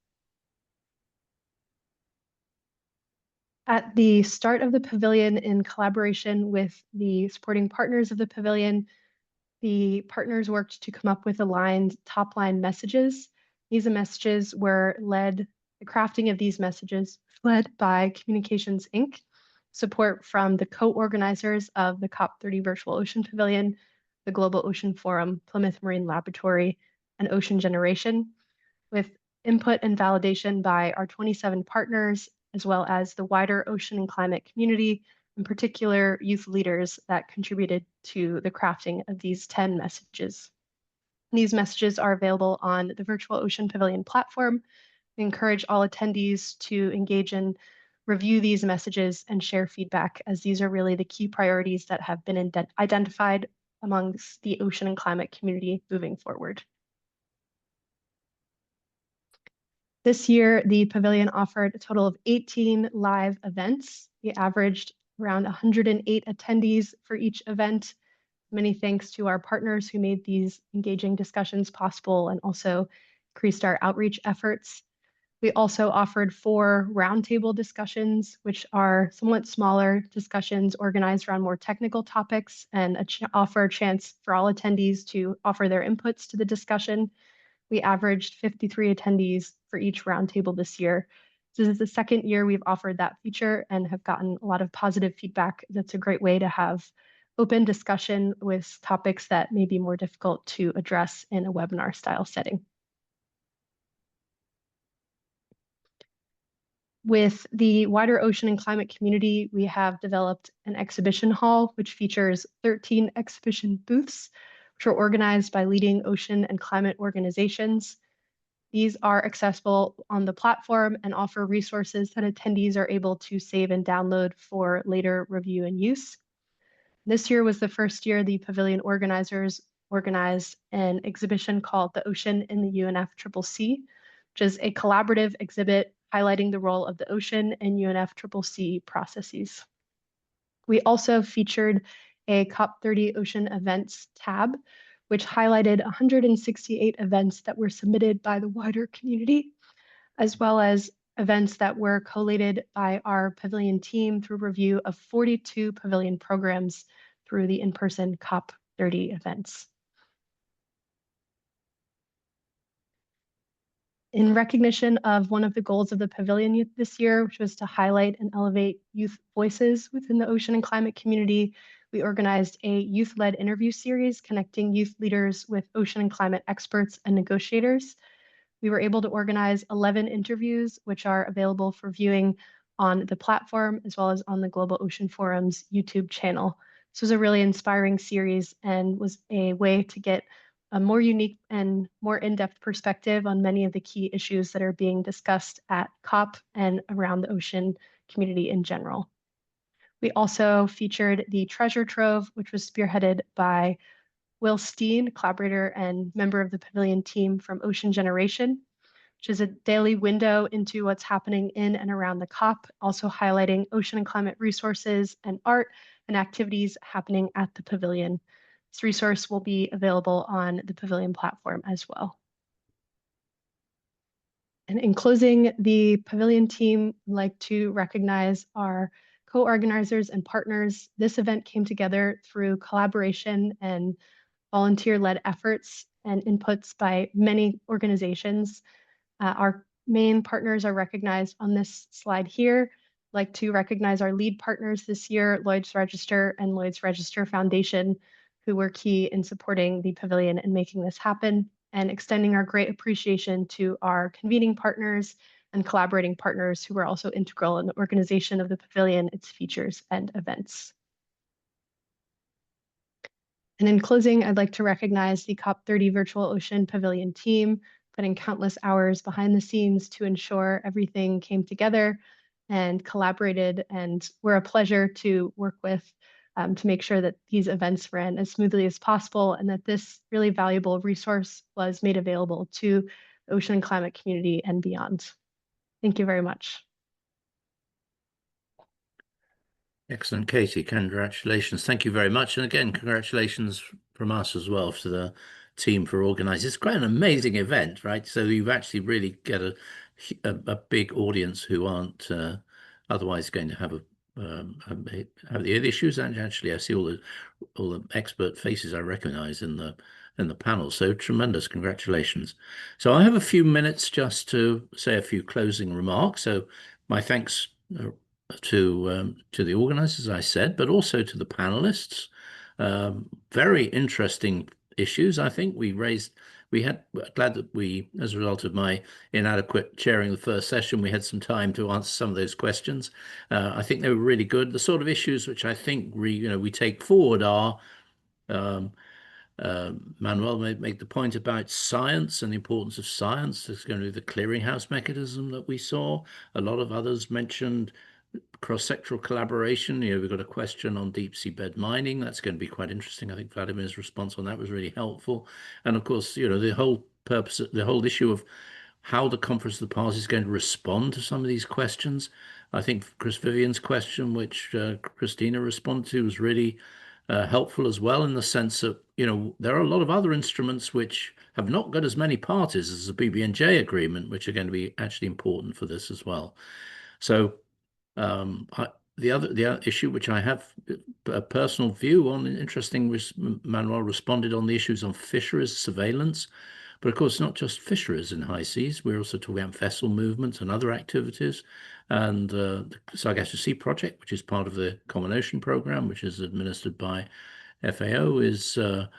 At the start of the Pavilion, in collaboration with the supporting partners of the Pavilion, the partners worked to come up with aligned top-line messages. These messages were the crafting of these messages led by Communications Inc., support from the co-organizers of the COP30 Virtual Ocean Pavilion, the Global Ocean Forum, Plymouth Marine Laboratory, and Ocean Generation, with input and validation by our 27 partners, as well as the wider ocean and climate community, in particular youth leaders that contributed to the crafting of these 10 messages. These messages are available on the Virtual Ocean Pavilion platform. We encourage all attendees to engage and review these messages and share feedback, as these are really the key priorities that have been identified amongst the ocean and climate community moving forward. This year, the Pavilion offered a total of 18 live events. We averaged around 108 attendees for each event. Many thanks to our partners who made these engaging discussions possible and also increased our outreach efforts. We also offered 4 roundtable discussions, which are somewhat smaller discussions organized around more technical topics and offer a chance for all attendees to offer their inputs to the discussion. We averaged 53 attendees for each roundtable this year. This is the second year we've offered that feature and have gotten a lot of positive feedback. That's a great way to have open discussion with topics that may be more difficult to address in a webinar style setting. With the wider ocean and climate community, we have developed an exhibition hall, which features 13 exhibition booths, which are organized by leading ocean and climate organizations. These are accessible on the platform and offer resources that attendees are able to save and download for later review and use. This year was the first year the Pavilion organizers organized an exhibition called The Ocean in the UNFCCC, which is a collaborative exhibit highlighting the role of the ocean in UNFCCC processes. We also featured a COP30 Ocean Events tab, which highlighted 168 events that were submitted by the wider community, as well as events that were collated by our Pavilion team through review of 42 Pavilion programs through the in-person COP30 events. In recognition of one of the goals of the Pavilion this year, which was to highlight and elevate youth voices within the ocean and climate community, we organized a youth-led interview series connecting youth leaders with ocean and climate experts and negotiators. We were able to organize 11 interviews, which are available for viewing on the platform, as well as on the Global Ocean Forum's YouTube channel. This was a really inspiring series and was a way to get a more unique and more in-depth perspective on many of the key issues that are being discussed at COP and around the ocean community in general. We also featured the Treasure Trove, which was spearheaded by Will Steen, collaborator and member of the Pavilion team from Ocean Generation, which is a daily window into what's happening in and around the COP, also highlighting ocean and climate resources and art and activities happening at the Pavilion. This resource will be available on the Pavilion platform as well. And in closing, the Pavilion team would like to recognize our co-organizers and partners. This event came together through collaboration and volunteer-led efforts and inputs by many organizations. Our main partners are recognized on this slide here. I'd like to recognize our lead partners this year, Lloyd's Register and Lloyd's Register Foundation, who were key in supporting the Pavilion and making this happen, and extending our great appreciation to our convening partners and collaborating partners who were also integral in the organization of the Pavilion, its features and events. And in closing, I'd like to recognize the COP30 Virtual Ocean Pavilion team, putting countless hours behind the scenes to ensure everything came together and collaborated, and were a pleasure to work with to make sure that these events ran as smoothly as possible and that this really valuable resource was made available to the ocean and climate community and beyond. Thank you very much. Excellent, Katie. Congratulations. Thank you very much. And again, congratulations from us as well to the team for organising. It's quite an amazing event, right? So you've actually really get a big audience who aren't otherwise going to have the issues. And actually, I see all the expert faces I recognize in the panel. So tremendous congratulations. So I have a few minutes just to say a few closing remarks. So my thanks to the organizers, as I said, but also to the panelists. Very interesting issues. I think glad that we, as a result of my inadequate chairing the first session, we had some time to answer some of those questions. I think they were really good. The sort of issues which I think we take forward are, Manuel make the point about science and the importance of science. There's going to be the clearinghouse mechanism that we saw. A lot of others mentioned cross-sectoral collaboration. We've got a question on deep seabed mining. That's going to be quite interesting. I think Vladimir's response on that was really helpful. And of course, the whole issue of how the Conference of the Parties is going to respond to some of these questions. I think Chris Vivian's question, which Christina responded to, was really helpful as well, in the sense that, there are a lot of other instruments which have not got as many parties as the BBNJ agreement, which are going to be actually important for this as well. So the other issue which I have a personal view on, interesting, was Manuel responded on the issues on fisheries surveillance. But of course, not just fisheries in high seas. We're also talking about vessel movements and other activities. And the Sargasso Sea Project, which is part of the Common Ocean Programme, which is administered by FAO, is the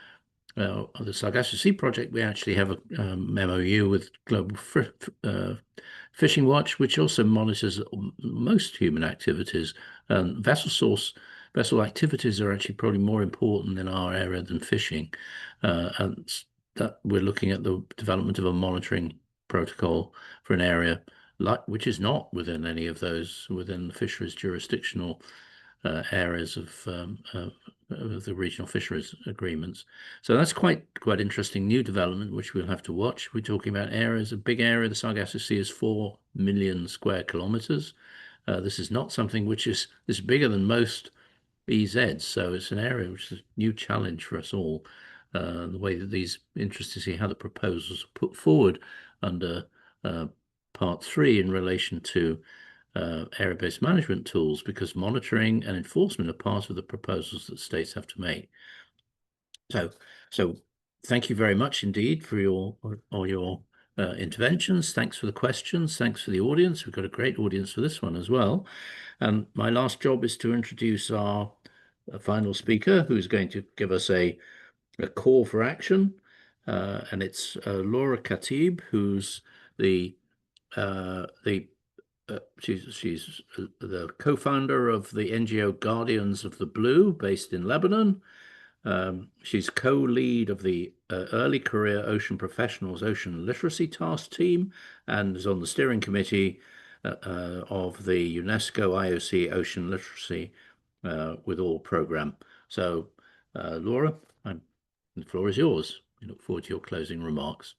Sargasso Sea Project. We actually have a MOU with Global Fishing Watch, which also monitors most human activities. Vessel activities are actually probably more important in our area than fishing. And that we're looking at the development of a monitoring protocol for an area which is not within any of those within the fisheries jurisdictional areas of the regional fisheries agreements. So that's quite interesting new development, which we'll have to watch. We're talking about areas, a big area. The Sargasso Sea is 4 million square kilometers. This is not something which is bigger than most EZs. So it's an area which is a new challenge for us all. The way that these interested to see how the proposals are put forward under part 3 in relation to area-based management tools, because monitoring and enforcement are part of the proposals that states have to make. So thank you very much indeed for all your interventions. Thanks for the questions. Thanks for the audience. We've got a great audience for this one as well. And my last job is to introduce our final speaker, who's going to give us a call for action, and it's Laura Khatib, who's she's the co-founder of the NGO Guardians of the Blue, based in Lebanon. She's co-lead of the Early Career Ocean Professionals Ocean Literacy Task Team, and is on the steering committee of the UNESCO IOC Ocean Literacy with All program. So, Laura, the floor is yours. We look forward to your closing remarks.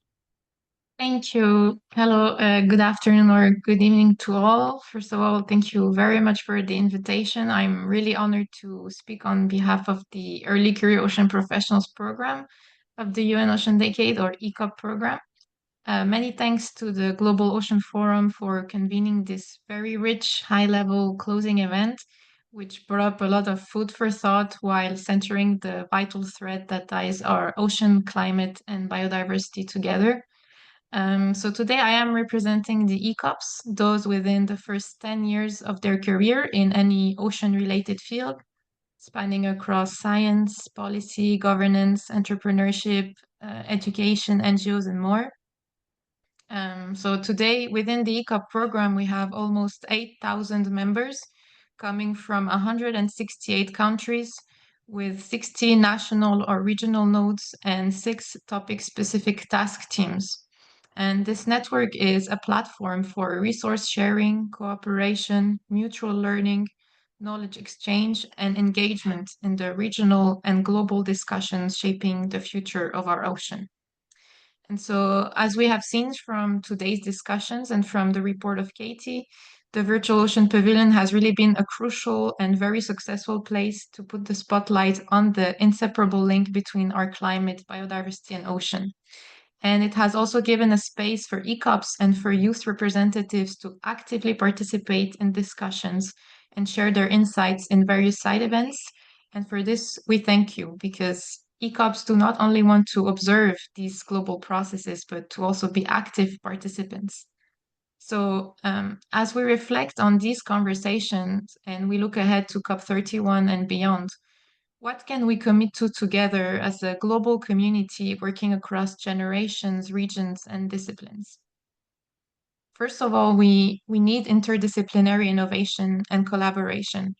Thank you. Hello, good afternoon or good evening to all. First of all, thank you very much for the invitation. I'm really honored to speak on behalf of the Early Career Ocean Professionals Program of the UN Ocean Decade, or ECOP program. Many thanks to the Global Ocean Forum for convening this very rich, high-level closing event, which brought up a lot of food for thought while centering the vital thread that ties our ocean, climate, and biodiversity together. So today I am representing the ECOPs, those within the first 10 years of their career in any ocean-related field, spanning across science, policy, governance, entrepreneurship, education, NGOs, and more. So today, within the ECOP program, we have almost 8,000 members coming from 168 countries, with 60 national or regional nodes and 6 topic-specific task teams. And this network is a platform for resource sharing, cooperation, mutual learning, knowledge exchange, and engagement in the regional and global discussions shaping the future of our ocean. And so, as we have seen from today's discussions and from the report of Katie, the Virtual Ocean Pavilion has really been a crucial and very successful place to put the spotlight on the inseparable link between our climate, biodiversity, and ocean. And it has also given a space for ECOPs and for youth representatives to actively participate in discussions and share their insights in various side events. And for this, we thank you, because ECOPs do not only want to observe these global processes, but to also be active participants. So as we reflect on these conversations and we look ahead to COP31 and beyond, what can we commit to together as a global community working across generations, regions, and disciplines? First of all, we need interdisciplinary innovation and collaboration.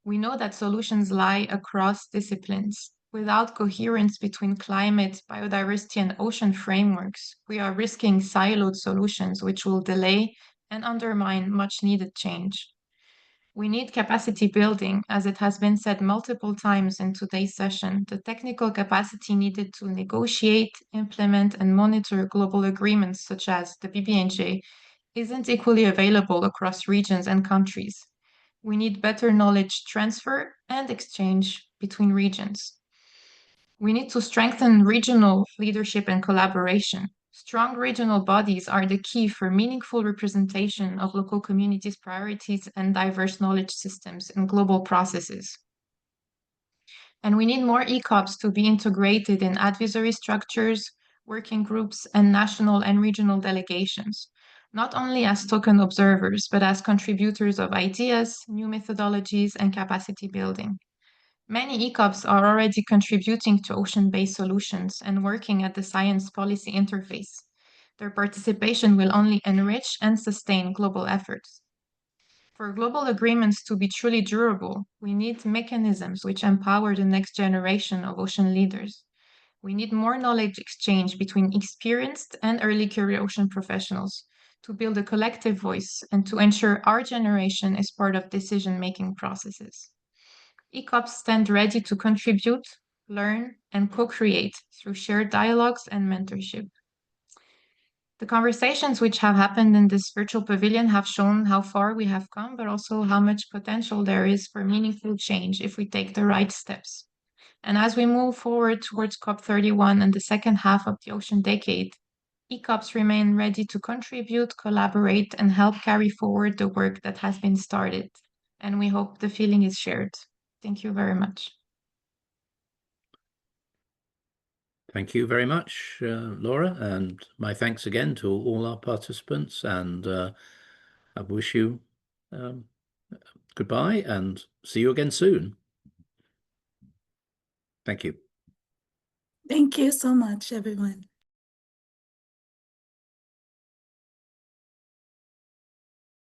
We know that solutions lie across disciplines. Without coherence between climate, biodiversity, and ocean frameworks, we are risking siloed solutions which will delay and undermine much needed change. We need capacity building, as it has been said multiple times in today's session. The technical capacity needed to negotiate, implement, and monitor global agreements such as the BBNJ isn't equally available across regions and countries. We need better knowledge transfer and exchange between regions. We need to strengthen regional leadership and collaboration. Strong regional bodies are the key for meaningful representation of local communities' priorities and diverse knowledge systems in global processes. And we need more ECOPs to be integrated in advisory structures, working groups, and national and regional delegations, not only as token observers, but as contributors of ideas, new methodologies, and capacity building. Many ECOPs are already contributing to ocean-based solutions and working at the science policy interface. Their participation will only enrich and sustain global efforts. For global agreements to be truly durable, we need mechanisms which empower the next generation of ocean leaders. We need more knowledge exchange between experienced and early career ocean professionals to build a collective voice and to ensure our generation is part of decision-making processes. ECOPs stand ready to contribute, learn, and co-create through shared dialogues and mentorship. The conversations which have happened in this virtual pavilion have shown how far we have come, but also how much potential there is for meaningful change if we take the right steps. And as we move forward towards COP31 and the second half of the ocean decade, ECOPs remain ready to contribute, collaborate, and help carry forward the work that has been started. And we hope the feeling is shared. Thank you very much. Thank you very much, Laura, and my thanks again to all our participants, and I wish you goodbye and see you again soon. Thank you. Thank you so much, everyone.